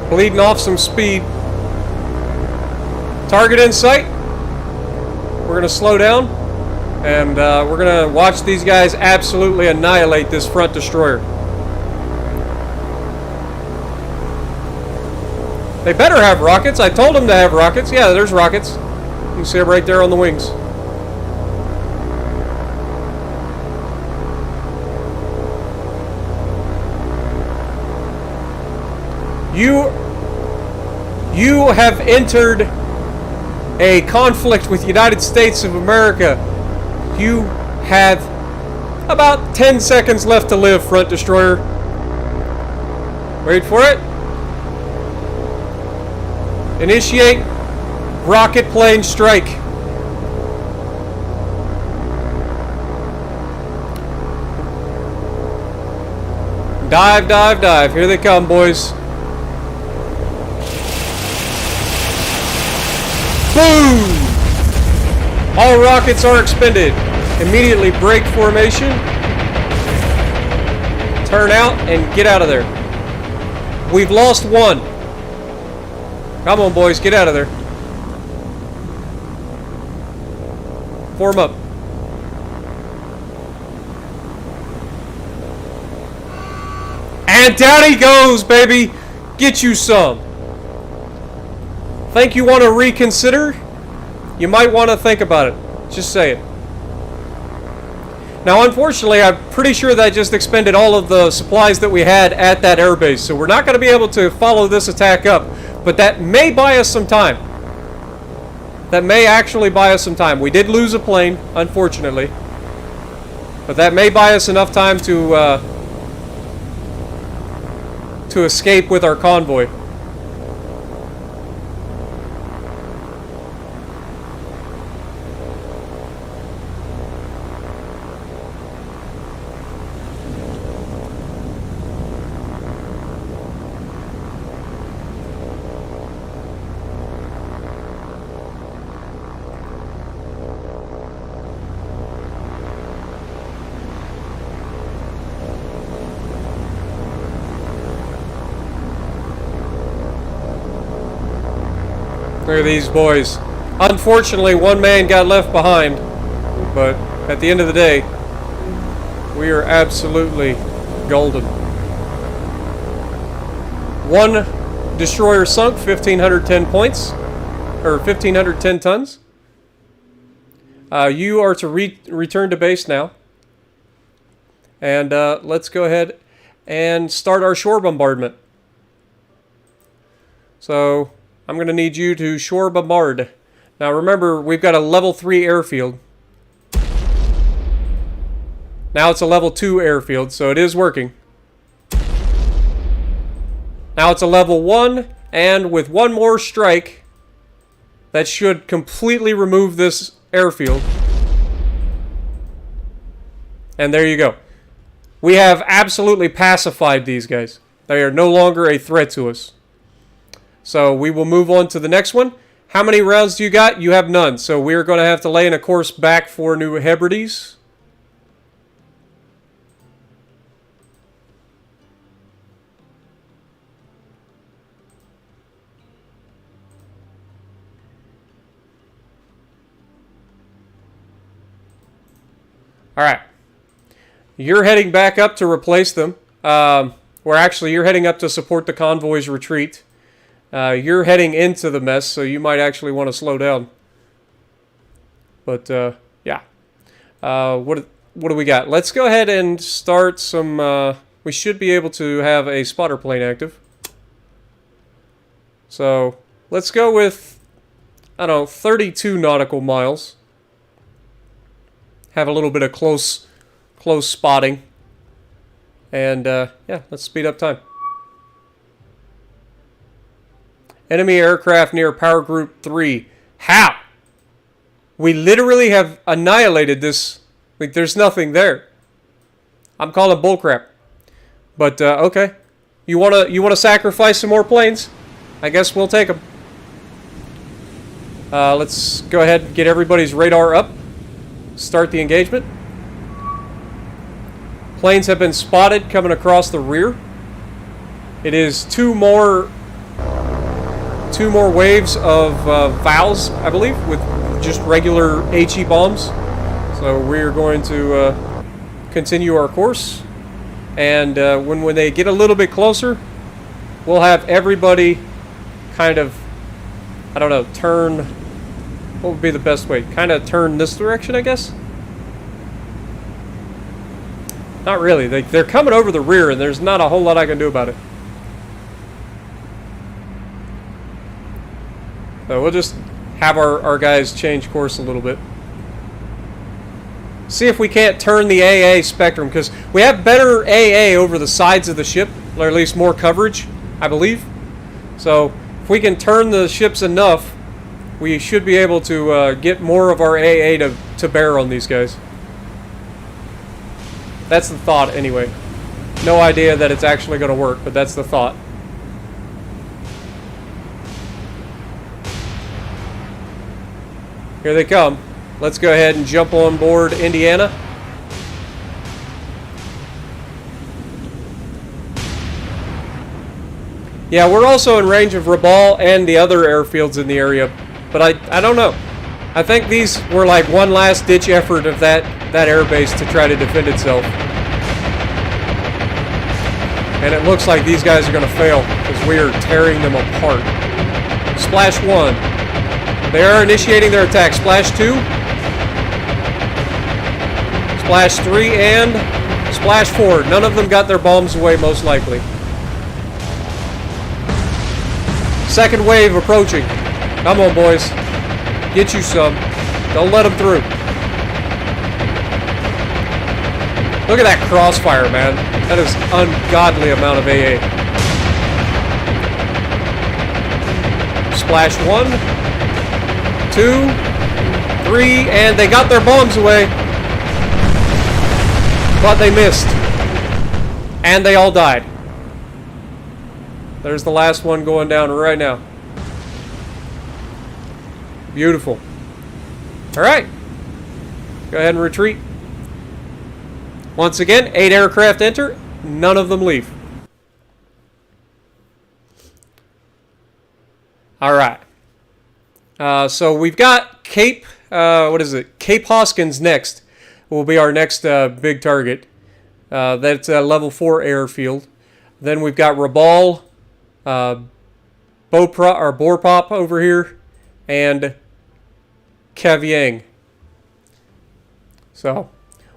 Bleeding off some speed. Target in sight. We're going to slow down. And we're going to watch these guys absolutely annihilate this front destroyer. They better have rockets. I told them to have rockets. Yeah, there's rockets. You can see it right there on the wings. You have entered a conflict with the United States of America. You have about 10 seconds left to live, front destroyer. Wait for it. Initiate rocket plane strike. Dive, dive, dive. Here they come, boys. Boom! All rockets are expended. Immediately break formation. Turn out and get out of there. We've lost one. Come on, boys, get out of there. Form up. And down he goes, baby. Get you some. Think you want to reconsider? You might want to think about it. Just say it. Now, unfortunately, I'm pretty sure that just expended all of the supplies that we had at that airbase, so we're not going to be able to follow this attack up. But that may buy us some time. That may actually buy us some time. We did lose a plane, unfortunately. But that may buy us enough time to escape with our convoy. Look at these boys. Unfortunately, one man got left behind, but at the end of the day, we are absolutely golden. One destroyer sunk, 1,510 points, or 1,510 tons. You are to return to base now. And let's go ahead and start our shore bombardment. So I'm going to need you to shore bombard. Now remember, we've got a level 3 airfield. Now it's a level 2 airfield, so it is working. Now it's a level 1, and with one more strike, that should completely remove this airfield. And there you go. We have absolutely pacified these guys. They are no longer a threat to us. So we will move on to the next one. How many rounds do you got? You have none. So we're going to have to lay in a course back for New Hebrides. All right. You're heading back up to replace them. Or actually, you're heading up to support the convoy's retreat. You're heading into the mess, so you might actually want to slow down. But, yeah. What do we got? Let's go ahead and start some... we should be able to have a spotter plane active. So, let's go with, I don't know, 32 nautical miles. Have a little bit of close spotting. And, yeah, let's speed up time. Enemy aircraft near Power Group 3. How? We literally have annihilated this. Like, there's nothing there. I'm calling bullcrap. But, okay. You wanna sacrifice some more planes? I guess we'll take them. Let's go ahead and get everybody's radar up. Start the engagement. Planes have been spotted coming across the rear. It is two more waves of Vals, I believe, with just regular HE bombs. So we're going to continue our course, and when they get a little bit closer, we'll have everybody kind of, I don't know, turn. What would be the best way? Kind of turn this direction, I guess. Not really. They're coming over the rear, and there's not a whole lot I can do about it. So we'll just have our guys change course a little bit. See if we can't turn the AA spectrum, because we have better AA over the sides of the ship, or at least more coverage, I believe. So if we can turn the ships enough, we should be able to get more of our AA to bear on these guys. That's the thought, anyway. No idea that it's actually going to work, but that's the thought. Here they come. Let's go ahead and jump on board Indiana. Yeah, we're also in range of Rabaul and the other airfields in the area, but I don't know. I think these were like one last ditch effort of that airbase to try to defend itself. And it looks like these guys are going to fail because we are tearing them apart. Splash 1. They are initiating their attack. Splash 2. Splash 3 and Splash 4. None of them got their bombs away, most likely. Second wave approaching. Come on, boys. Get you some. Don't let them through. Look at that crossfire, man. That is ungodly amount of AA. Splash 1, 2, 3, and they got their bombs away. But they missed. And they all died. There's the last one going down right now. Beautiful. Alright. Go ahead and retreat. Once again, 8 aircraft enter. None of them leave. Alright. So we've got Cape, what is it? Cape Hoskins next. Will be our next big target. That's a level 4 airfield. Then we've got Rabaul, Borpop over here, and Kavieng. So,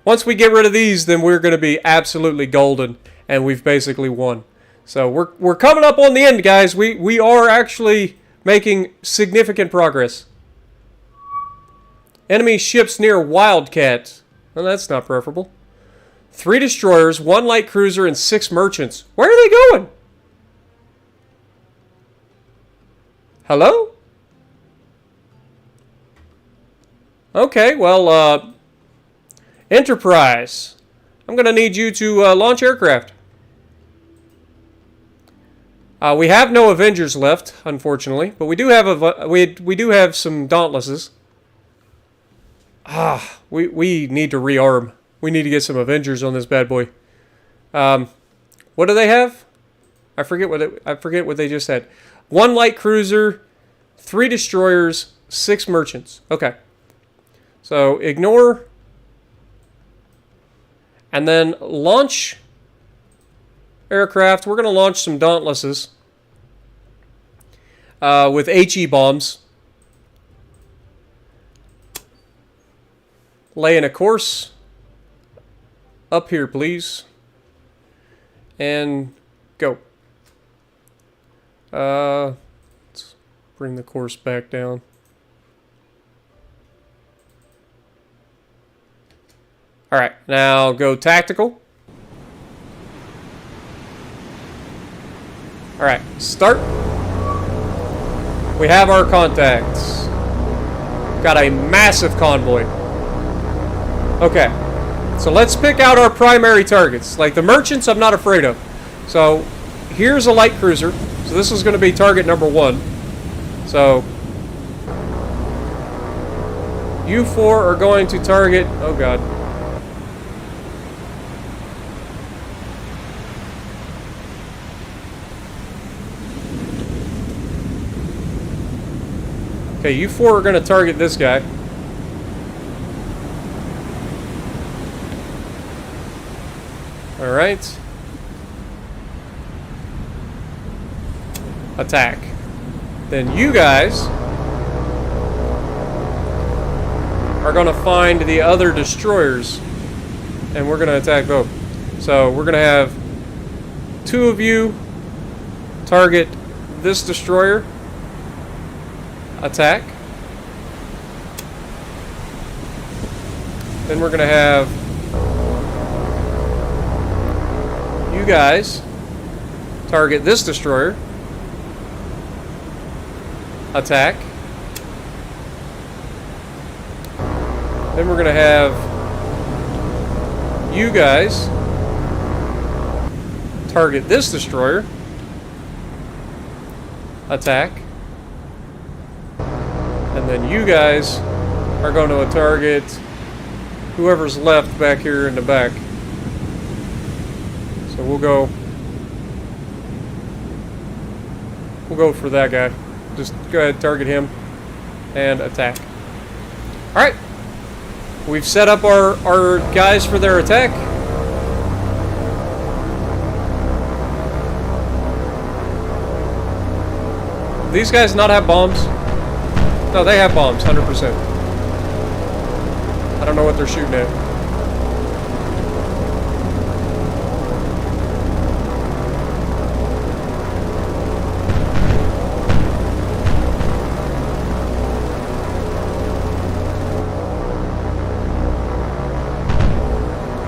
once we get rid of these, then we're going to be absolutely golden, and we've basically won. So we're coming up on the end, guys. We are actually making significant progress. Enemy ships near Wildcat. Well, that's not preferable. 3 destroyers, 1 light cruiser, and 6 merchants. Where are they going? Hello? Okay, well, Enterprise. I'm going to need you to launch aircraft. We have no Avengers left, unfortunately, but we do have we do have some Dauntlesses. We need to rearm. We need to get some Avengers on this bad boy. What do they have? I forget what they just said. 1 light cruiser, 3 destroyers, 6 merchants. Okay. So ignore, and then launch aircraft. We're going to launch some Dauntlesses with HE bombs. Lay in a course. Up here, please. And go. Let's bring the course back down. Alright, now go tactical. Alright, start. We have our contacts. Got a massive convoy. Okay, so let's pick out our primary targets. Like the merchants, I'm not afraid of. So here's a light cruiser. So this is going to be target number 1. So You four are going to target... Oh, God. Okay, you four are going to target this guy. Alright. Attack. Then you guys are going to find the other destroyers, and we're going to attack both. So we're going to have two of you target this destroyer. Attack. Then we're going to have you guys target this destroyer. Attack. Then we're going to have you guys target this destroyer. Attack. And then you guys are going to target whoever's left back here in the back. So we'll go for that guy. Just go ahead, target him, and attack. Alright. We've set up our guys for their attack. These guys not have bombs? No, they have bombs, 100%. I don't know what they're shooting at.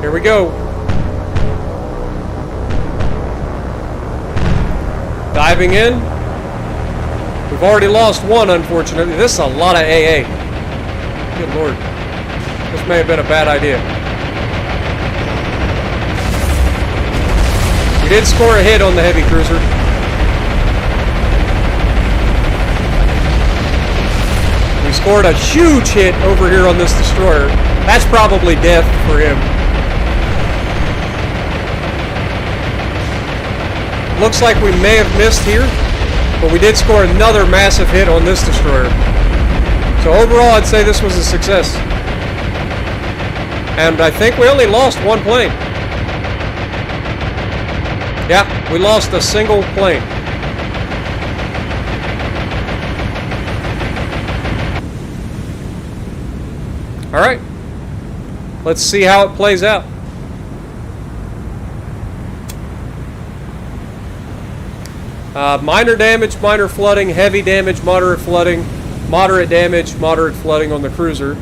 Here we go. Diving in. We've already lost one, unfortunately. This is a lot of AA. Good lord. This may have been a bad idea. We did score a hit on the heavy cruiser. We scored a huge hit over here on this destroyer. That's probably death for him. Looks like we may have missed here, but we did score another massive hit on this destroyer. So overall, I'd say this was a success. And I think we only lost one plane. Yeah, we lost a single plane. Alright. Let's see how it plays out. Minor damage, minor flooding, heavy damage, moderate flooding, moderate damage, moderate flooding on the cruiser,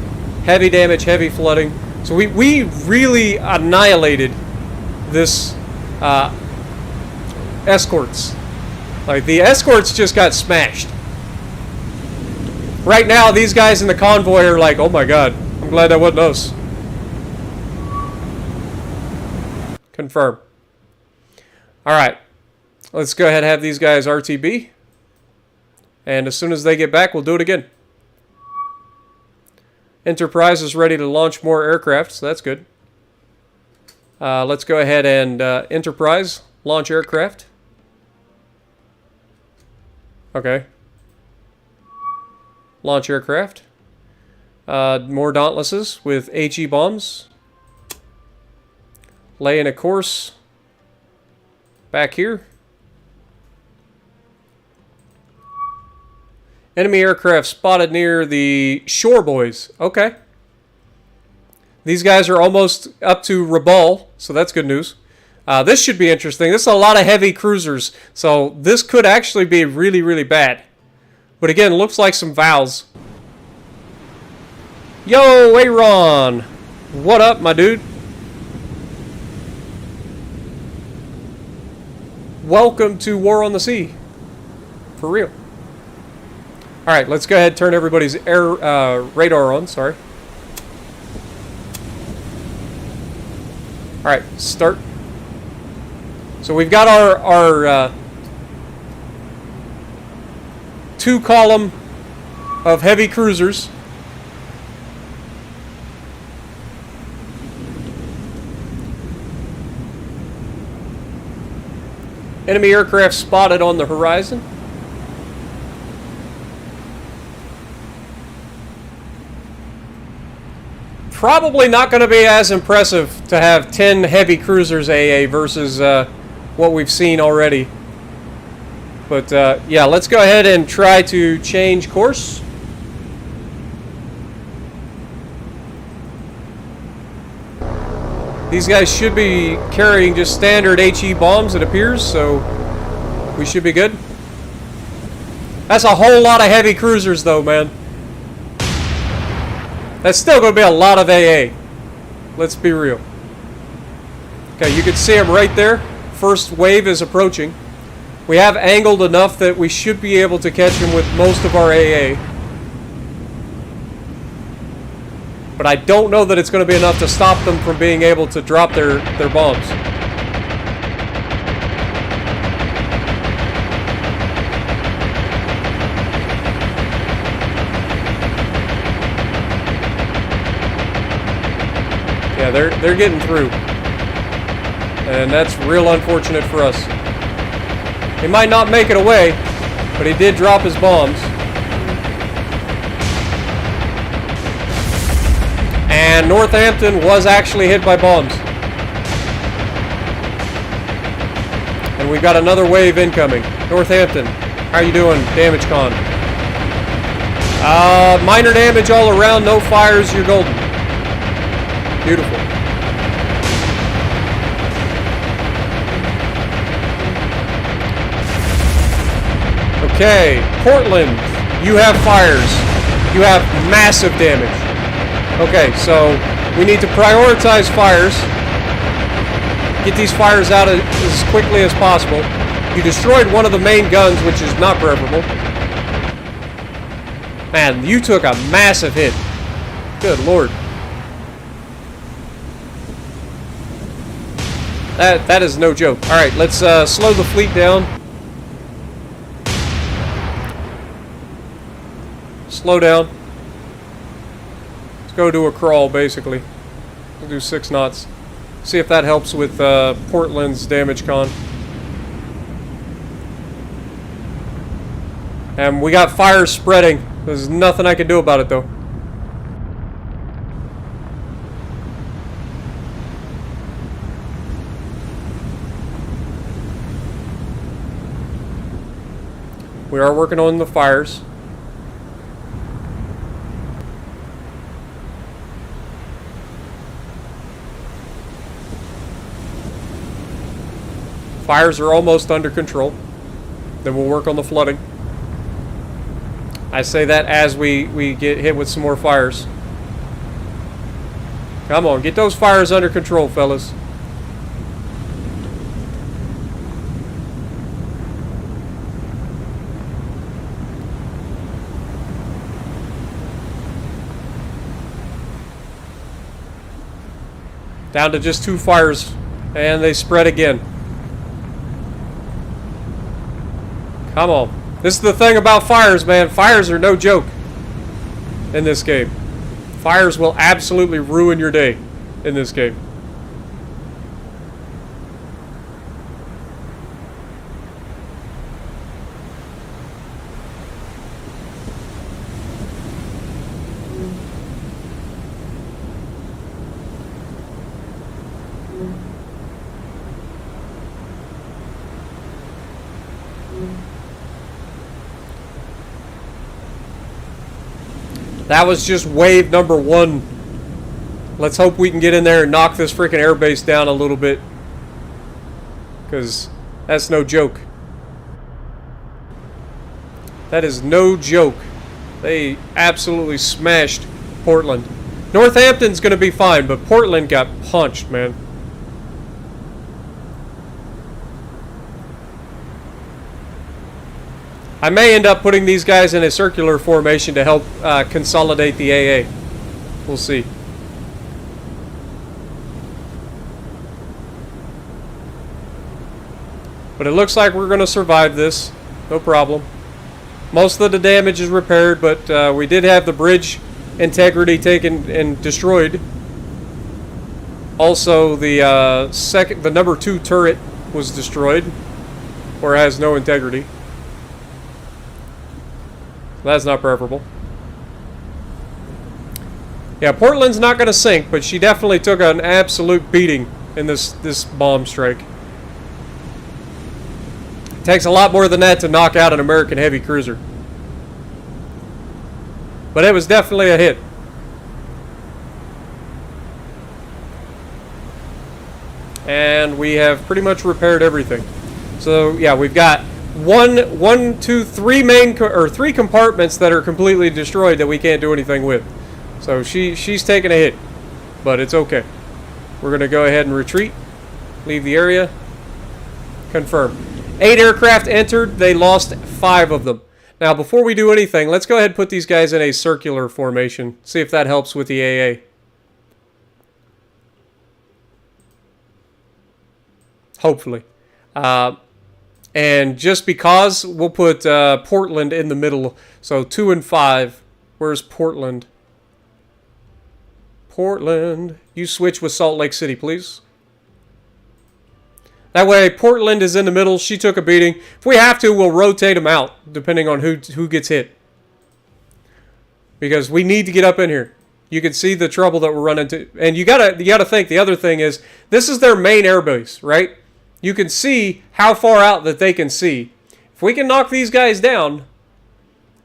heavy damage, heavy flooding. So we really annihilated this escorts. Like, the escorts just got smashed. Right now, these guys in the convoy are like, oh my god, I'm glad that wasn't us. Confirm. Alright. Let's go ahead and have these guys RTB. And as soon as they get back, we'll do it again. Enterprise is ready to launch more aircraft, so that's good. Let's go ahead and Enterprise, launch aircraft. Okay. Launch aircraft. More Dauntlesses with HE bombs. Lay in a course back here. Enemy aircraft spotted near the shore boys. Okay. These guys are almost up to Rabaul, so that's good news. This should be interesting. This is a lot of heavy cruisers, so this could actually be really, really bad. But again, it looks like some Vals. Yo, Aaron! What up, my dude? Welcome to War on the Sea. For real. Alright, let's go ahead and turn everybody's radar on, sorry. Alright, start. So we've got our two column of heavy cruisers. Enemy aircraft spotted on the horizon. Probably not going to be as impressive to have 10 heavy cruisers AA versus what we've seen already. But yeah, let's go ahead and try to change course. These guys should be carrying just standard HE bombs, it appears, so we should be good. That's a whole lot of heavy cruisers though, man. That's still going to be a lot of AA. Let's be real. Okay, you can see them right there. First wave is approaching. We have angled enough that we should be able to catch them with most of our AA. But I don't know that it's going to be enough to stop them from being able to drop their bombs. Yeah, they're getting through. And that's real unfortunate for us. He might not make it away, but he did drop his bombs. And Northampton was actually hit by bombs. And we got another wave incoming. Northampton, how you doing? Damage con. Minor damage all around, no fires, you're golden. Beautiful. Okay, Portland, you have fires. You have massive damage. Okay, so we need to prioritize fires. Get these fires out as quickly as possible. You destroyed one of the main guns, which is not preferable. Man, you took a massive hit. Good lord. That is no joke. Alright, let's slow the fleet down. Slow down. Let's go to a crawl, basically. We'll do 6 knots. See if that helps with Portland's damage con. And we got fire spreading. There's nothing I can do about it, though. We are working on the fires. Fires are almost under control. Then we'll work on the flooding. I say that as we get hit with some more fires. Come on, get those fires under control, fellas. Down to just 2 fires, and they spread again. Come on. This is the thing about fires, man. Fires are no joke in this game. Fires will absolutely ruin your day in this game. That was just wave number 1. Let's hope we can get in there and knock this freaking airbase down a little bit. Because that's no joke. That is no joke. They absolutely smashed Portland. Northampton's going to be fine, but Portland got punched, man. I may end up putting these guys in a circular formation to help consolidate the AA. We'll see. But it looks like we're going to survive this. No problem. Most of the damage is repaired, but we did have the bridge integrity taken and destroyed. Also, the number 2 turret was destroyed. or has no integrity. That's not preferable. Yeah, Portland's not going to sink, but she definitely took an absolute beating in this bomb strike. It takes a lot more than that to knock out an American heavy cruiser. But it was definitely a hit. And we have pretty much repaired everything. So yeah, we've got three compartments that are completely destroyed that we can't do anything with. So she's taking a hit, but it's okay. We're going to go ahead and retreat, leave the area, confirm. 8 aircraft entered, they lost 5 of them. Now before we do anything, let's go ahead and put these guys in a circular formation, see if that helps with the AA. Hopefully. And just because, we'll put Portland in the middle. So 2 and 5. Where's Portland? Portland. You switch with Salt Lake City, please. That way, Portland is in the middle. She took a beating. If we have to, we'll rotate them out, depending on who gets hit. Because we need to get up in here. You can see the trouble that we're running into. And you gotta think, the other thing is, this is their main airbase, right? You can see how far out that they can see. If we can knock these guys down,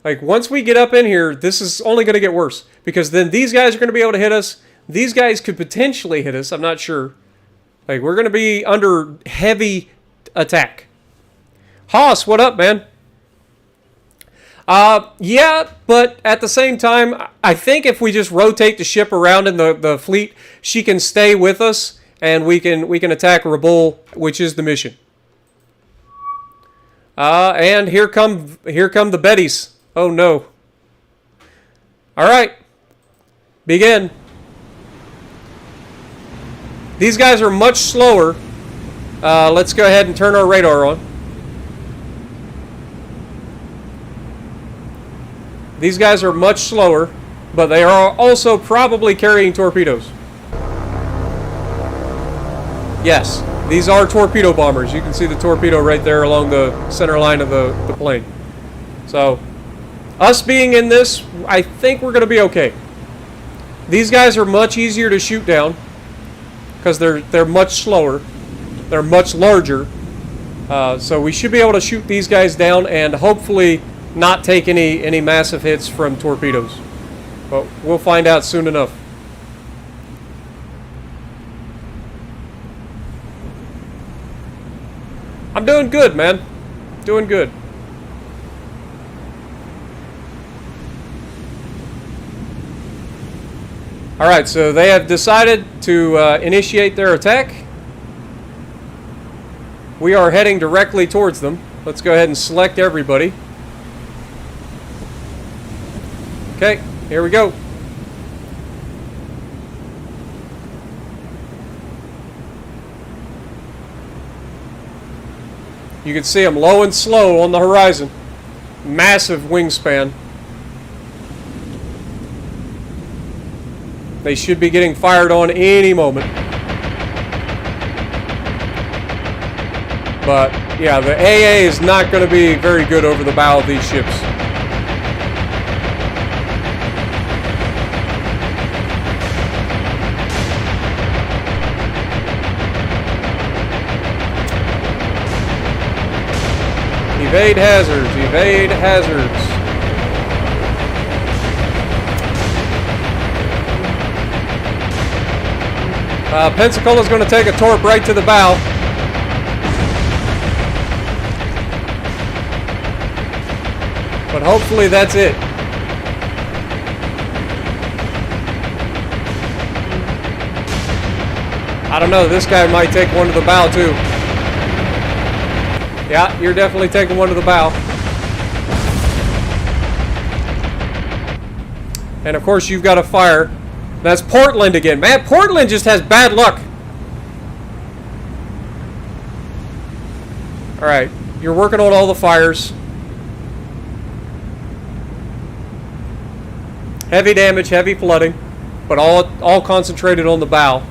like once we get up in here, this is only going to get worse. Because then these guys are going to be able to hit us. These guys could potentially hit us. I'm not sure. Like we're going to be under heavy attack. Haas, what up, man? Yeah, but at the same time, I think if we just rotate the ship around in the fleet, she can stay with us, and we can attack Rabaul, which is the mission. And here come the Bettys. Oh no. All right, begin. These guys are much slower. Let's go ahead and turn our radar on. These guys are much slower, but they are also probably carrying torpedoes. Yes, these are torpedo bombers. You can see the torpedo right there along the center line of the plane. So, us being in this, I think we're going to be okay. These guys are much easier to shoot down because they're much slower. They're much larger. So we should be able to shoot these guys down and hopefully not take any massive hits from torpedoes. But we'll find out soon enough. I'm doing good, man. Doing good. Alright, so they have decided to initiate their attack. We are heading directly towards them. Let's go ahead and select everybody. Okay, here we go. You can see them low and slow on the horizon. Massive wingspan. They should be getting fired on any moment. But, yeah, the AA is not going to be very good over the bow of these ships. Evade hazards, evade hazards. Pensacola's going to take a torp right to the bow. But hopefully that's it. I don't know, this guy might take one to the bow too. Yeah, you're definitely taking one to the bow. And of course you've got to fire. That's Portland again. Man, Portland just has bad luck. Alright, you're working on all the fires. Heavy damage, heavy flooding, but all concentrated on the bow.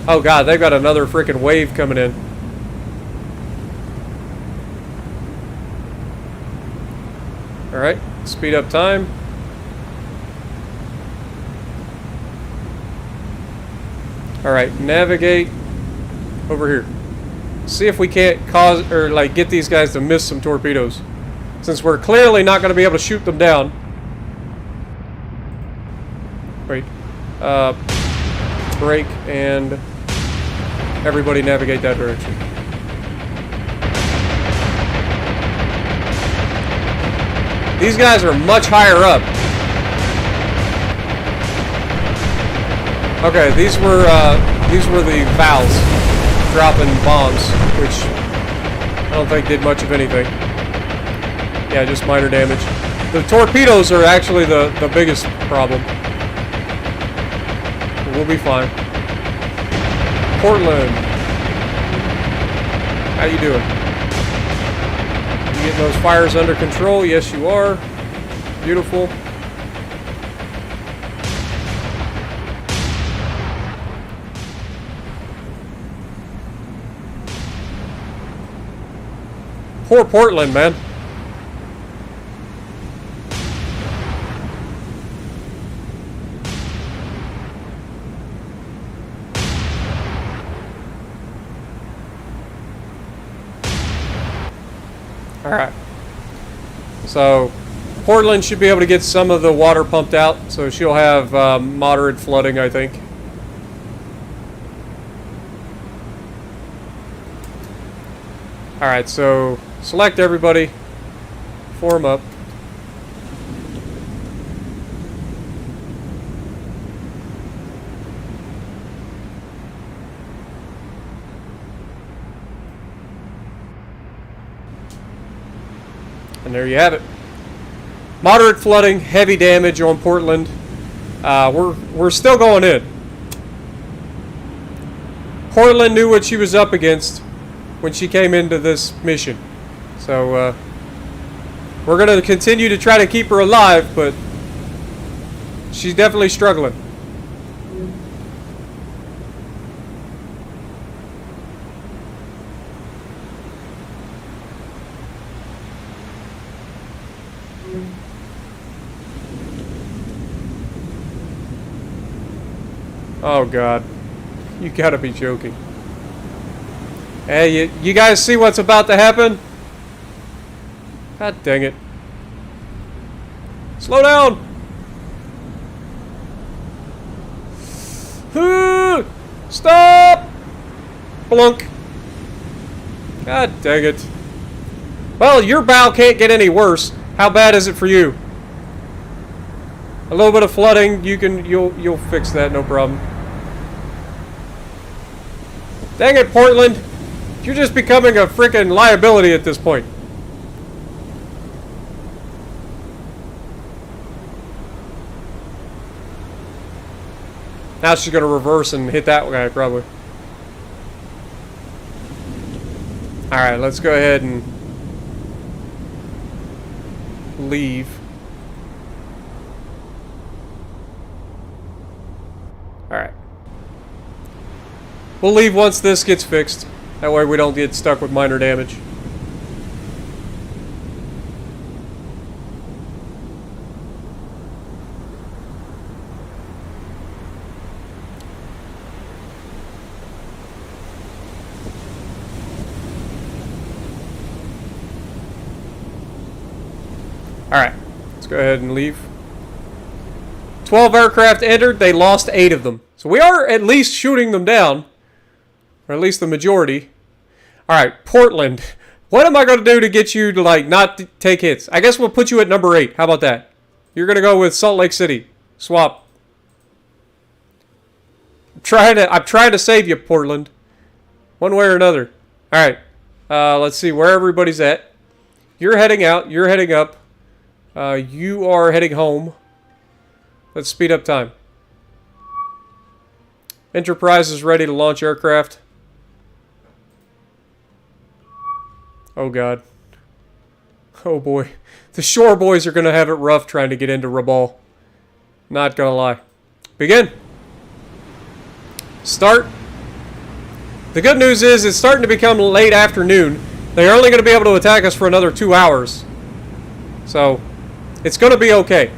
Oh god, they've got another freaking wave coming in. Alright, speed up time. Alright, navigate over here. See if we can't cause, or like get these guys to miss some torpedoes. Since we're clearly not going to be able to shoot them down. Wait. Brake and everybody navigate that direction. These guys are much higher up. Okay, these were the valves dropping bombs, which I don't think did much of anything. Yeah, just minor damage. The torpedoes are actually the biggest problem. We'll be fine. Portland. How you doing? You getting those fires under control? Yes, you are. Beautiful. Poor Portland, man. Alright. So, Portland should be able to get some of the water pumped out, so she'll have moderate flooding, I think. Alright, so select everybody, form up. And there you have it. Moderate flooding, heavy damage on Portland. We're still going in. Portland knew what she was up against when she came into this mission. So, we're going to continue to try to keep her alive, but she's definitely struggling. Oh God, you gotta be joking. Hey, you guys see what's about to happen? God dang it. Slow down! Stop! Blunk. God dang it. Well, your bow can't get any worse. How bad is it for you? A little bit of flooding, you'll fix that, no problem. Dang it, Portland. You're just becoming a freaking liability at this point. Now she's going to reverse and hit that guy, probably. Alright, let's go ahead and leave. Alright. We'll leave once this gets fixed. That way we don't get stuck with minor damage. Alright, let's go ahead and leave. 12 aircraft entered, they lost 8 of them. So we are at least shooting them down. Or at least the majority. Alright, Portland. What am I going to do to get you to, like, not take hits? I guess we'll put you at number 8. How about that? You're going to go with Salt Lake City. Swap. I'm trying to save you, Portland. One way or another. Alright. Let's see where everybody's at. You're heading out. You're heading up. You are heading home. Let's speed up time. Enterprise is ready to launch aircraft. Oh God. Oh boy. The shore boys are going to have it rough trying to get into Rabaul. Not going to lie. Begin. Start. The good news is it's starting to become late afternoon. They're only going to be able to attack us for another 2 hours. So, it's going to be okay.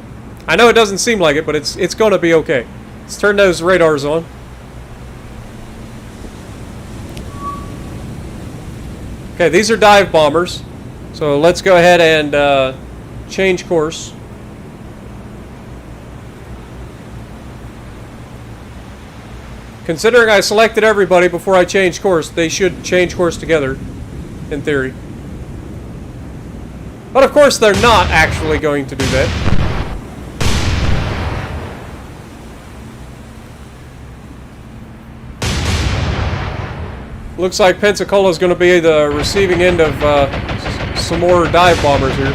I know it doesn't seem like it, but it's going to be okay. Let's turn those radars on. Okay, these are dive bombers. So let's go ahead and change course. Considering I selected everybody before I changed course, they should change course together, in theory. But of course they're not actually going to do that. Looks like Pensacola's going to be the receiving end of some more dive bombers here.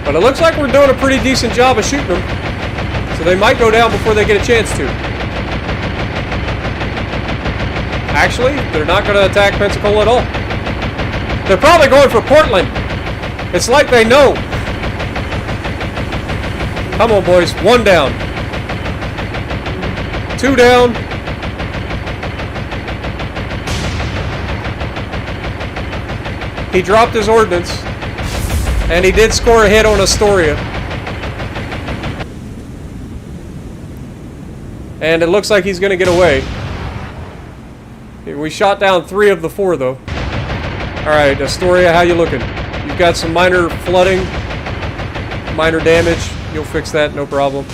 But it looks like we're doing a pretty decent job of shooting them. So they might go down before they get a chance to. Actually, they're not going to attack Pensacola at all. They're probably going for Portland. It's like they know. Come on, boys. 1 down. 2 down. He dropped his ordnance, and he did score a hit on Astoria. And it looks like he's going to get away. We shot down 3 of the 4, though. Alright, Astoria, how you looking? You've got some minor flooding, minor damage. You'll fix that, no problem.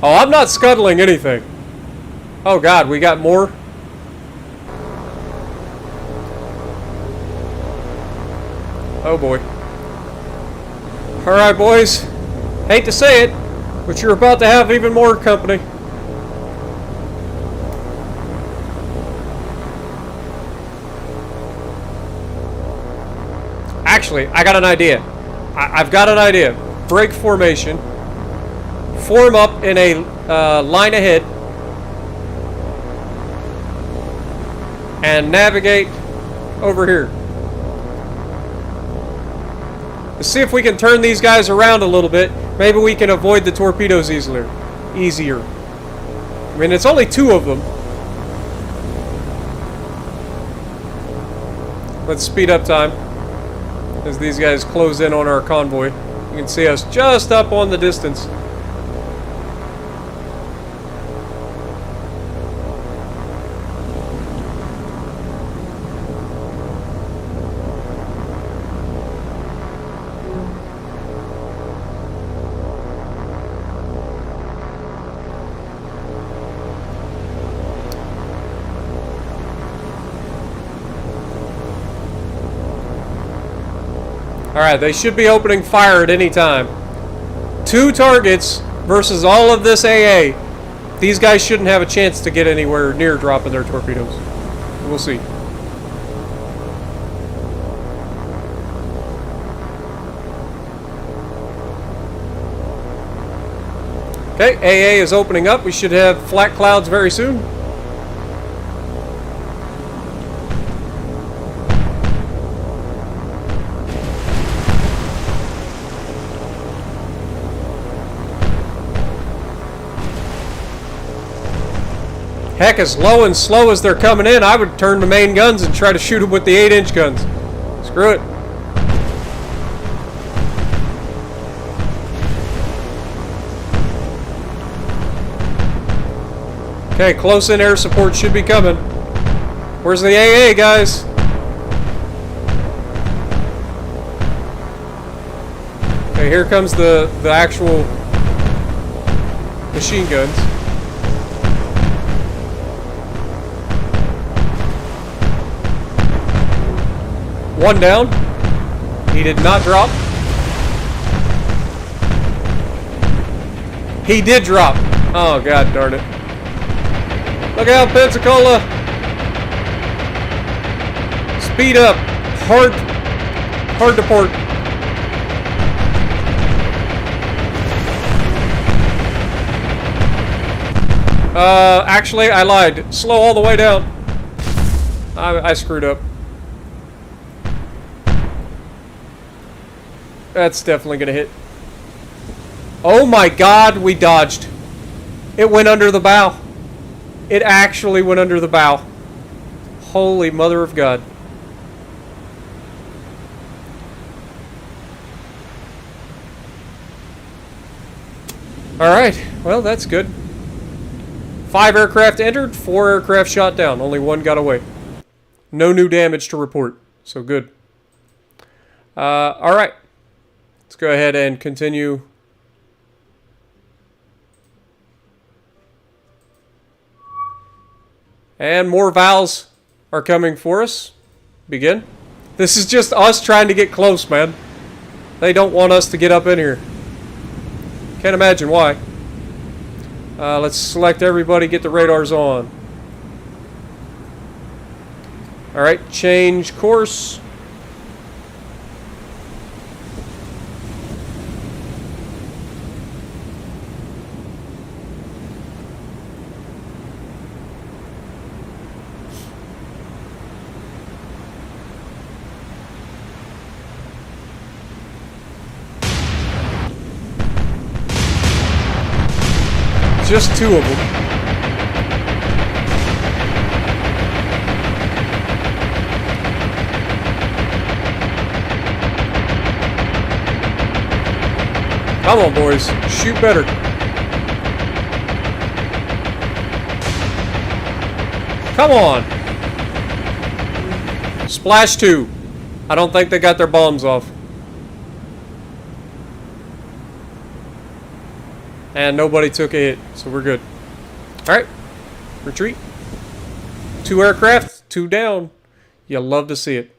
Oh, I'm not scuttling anything. Oh God, we got more? Oh boy. Alright boys, hate to say it, but you're about to have even more company. Actually, I got an idea. I've got an idea. Break formation. Form up in a line ahead and navigate over here. Let's see if we can turn these guys around a little bit. Maybe we can avoid the torpedoes easier. I mean, it's only 2 of them. Let's speed up time as these guys close in on our convoy. You can see us just up on the distance. Alright, they should be opening fire at any time. 2 targets versus all of this AA. These guys shouldn't have a chance to get anywhere near dropping their torpedoes. We'll see. Okay, AA is opening up. We should have flat clouds very soon. Heck, as low and slow as they're coming in, I would turn the main guns and try to shoot them with the 8-inch guns. Screw it. Okay, close-in air support should be coming. Where's the AA, guys? Okay, here comes the actual machine guns. One down. He did not drop. He did drop. Oh, God darn it. Look out, Pensacola. Speed up. Hard to port. Actually, I lied. Slow all the way down. I screwed up. That's definitely gonna hit. Oh my god, we dodged. It went under the bow. It actually went under the bow. Holy mother of God. Alright, well that's good. 5 aircraft entered, 4 aircraft shot down. Only 1 got away. No new damage to report, so good. Alright. Let's go ahead and continue. And more vows are coming for us. Begin. This is just us trying to get close, man. They don't want us to get up in here. Can't imagine why. Let's select everybody, get the radars on. Alright, change course. Just 2 of them. Come on, boys. Shoot better. Come on. Splash 2. I don't think they got their bombs off. And nobody took a hit, so we're good. Alright. Retreat. 2 aircraft, 2 down. You love to see it.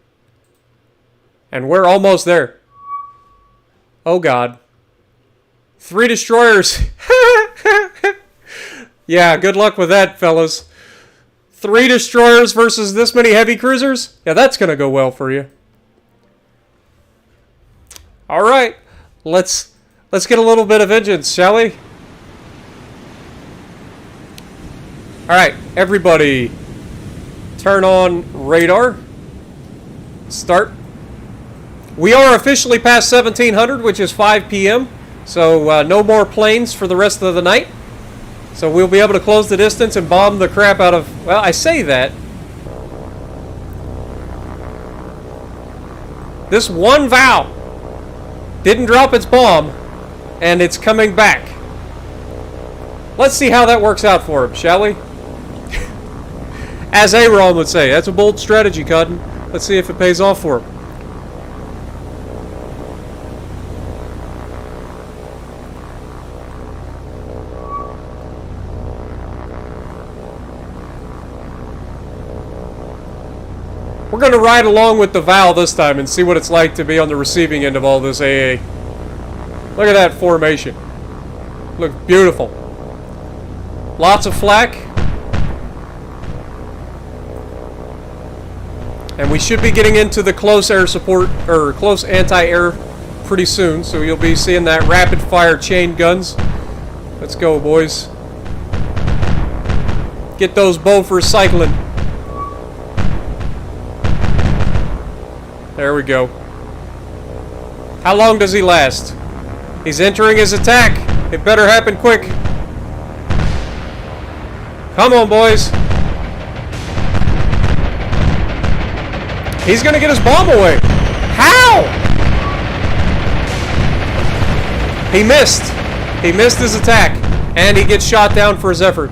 And we're almost there. Oh god. 3 destroyers. Yeah, good luck with that, fellas. 3 destroyers versus this many heavy cruisers? Yeah, that's gonna go well for you. Alright. Let's get a little bit of vengeance, shall we? Alright, everybody, turn on radar. Start. We are officially past 1700, which is 5 p.m. So no more planes for the rest of the night. So we'll be able to close the distance and bomb the crap out of... Well, I say that. This one Vow didn't drop its bomb, and it's coming back. Let's see how that works out for him, shall we? As Aaron would say, that's a bold strategy, Cotton. Let's see if it pays off for him. We're going to ride along with the Vow this time and see what it's like to be on the receiving end of all this AA. Look at that formation. Looks beautiful. Lots of flak. And we should be getting into the close air support, or close anti-air pretty soon. So you'll be seeing that rapid fire chain guns. Let's go, boys. Get those Bofors cycling. There we go. How long does he last? He's entering his attack. It better happen quick. Come on, boys. He's gonna get his bomb away. How? He missed. He missed his attack. And he gets shot down for his effort.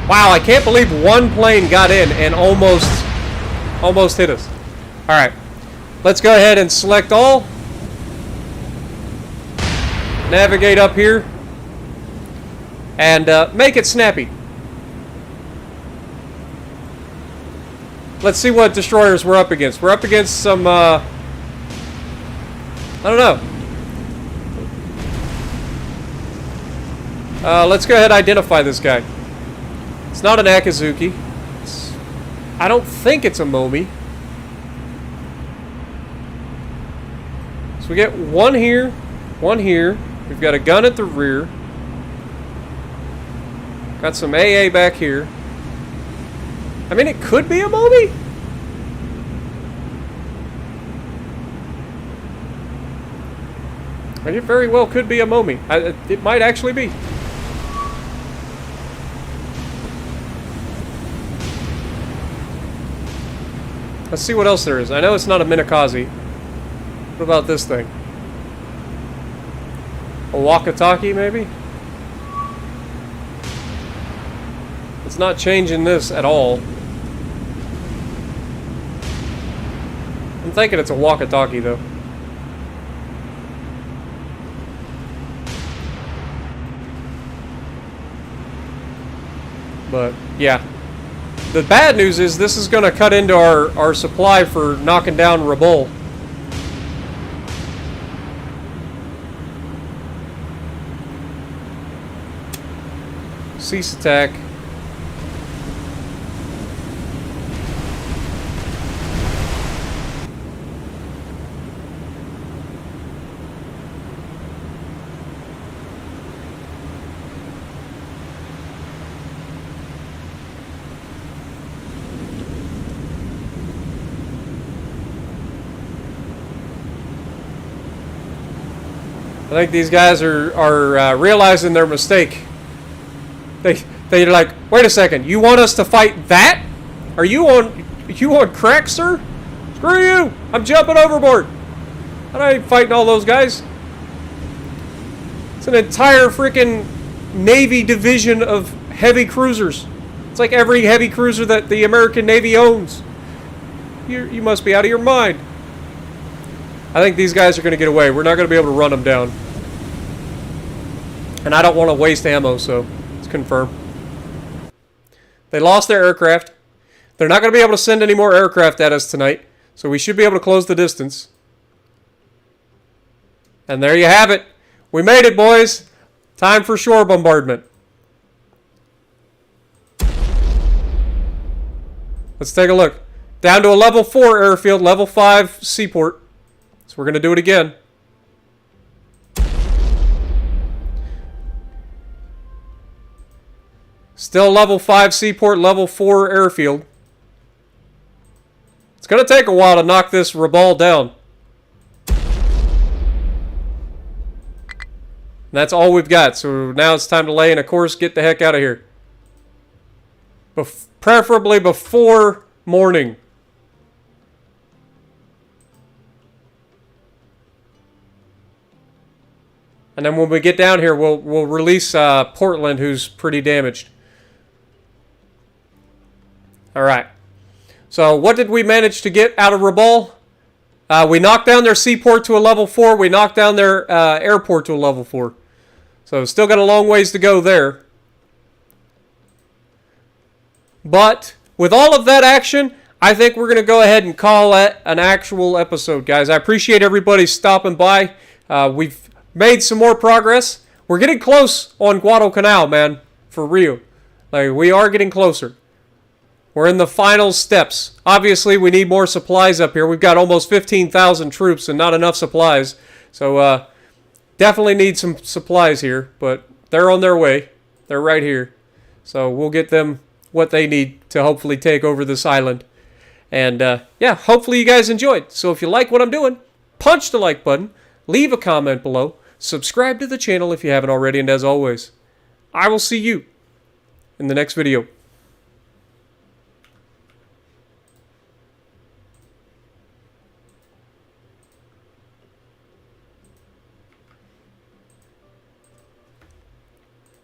Wow, I can't believe one plane got in and almost hit us. Alright. Let's go ahead and select all. Navigate up here. And make it snappy. Let's see what destroyers we're up against. We're up against some, I don't know. Let's go ahead and identify this guy. It's not an Akazuki. I don't think it's a Momi. So we get one here, one here. We've got a gun at the rear. Got some AA back here. I mean, it could be a Moby. And it very well could be a Momi. It might actually be. Let's see what else there is. I know it's not a Minakaze. What about this thing? A Wakataki, maybe? It's not changing this at all. I'm thinking it's a Wakataki, though. But, yeah. The bad news is this is going to cut into our supply for knocking down Rabol. Cease attack. I think these guys are realizing their mistake. They're like, wait a second, you want us to fight that? Are you on crack, sir? Screw you! I'm jumping overboard. I ain't fighting all those guys. It's an entire freaking Navy division of heavy cruisers. It's like every heavy cruiser that the American Navy owns. You must be out of your mind. I think these guys are going to get away. We're not going to be able to run them down. And I don't want to waste ammo, so let's confirm. They lost their aircraft. They're not going to be able to send any more aircraft at us tonight, so we should be able to close the distance. And there you have it. We made it, boys. Time for shore bombardment. Let's take a look. Down to a level 4 airfield, level 5 seaport. So we're going to do it again. Still level 5 seaport, level 4 airfield. It's going to take a while to knock this Rabal down. And that's all we've got. So now it's time to lay in a course, get the heck out of here. Preferably before morning. And then when we get down here, we'll release Portland, who's pretty damaged. All right. So what did we manage to get out of Rabal? We knocked down their seaport to a level 4. We knocked down their airport to a level 4. So still got a long ways to go there. But with all of that action, I think we're going to go ahead and call it an actual episode, guys. I appreciate everybody stopping by. We've made some more progress. We're getting close on Guadalcanal, man. For real. Like, we are getting closer. We're in the final steps. Obviously, we need more supplies up here. We've got almost 15,000 troops and not enough supplies. So, definitely need some supplies here. But they're on their way. They're right here. So, we'll get them what they need to hopefully take over this island. And, yeah, hopefully you guys enjoyed. So, if you like what I'm doing, punch the like button. Leave a comment below. Subscribe to the channel if you haven't already. And as always, I will see you in the next video.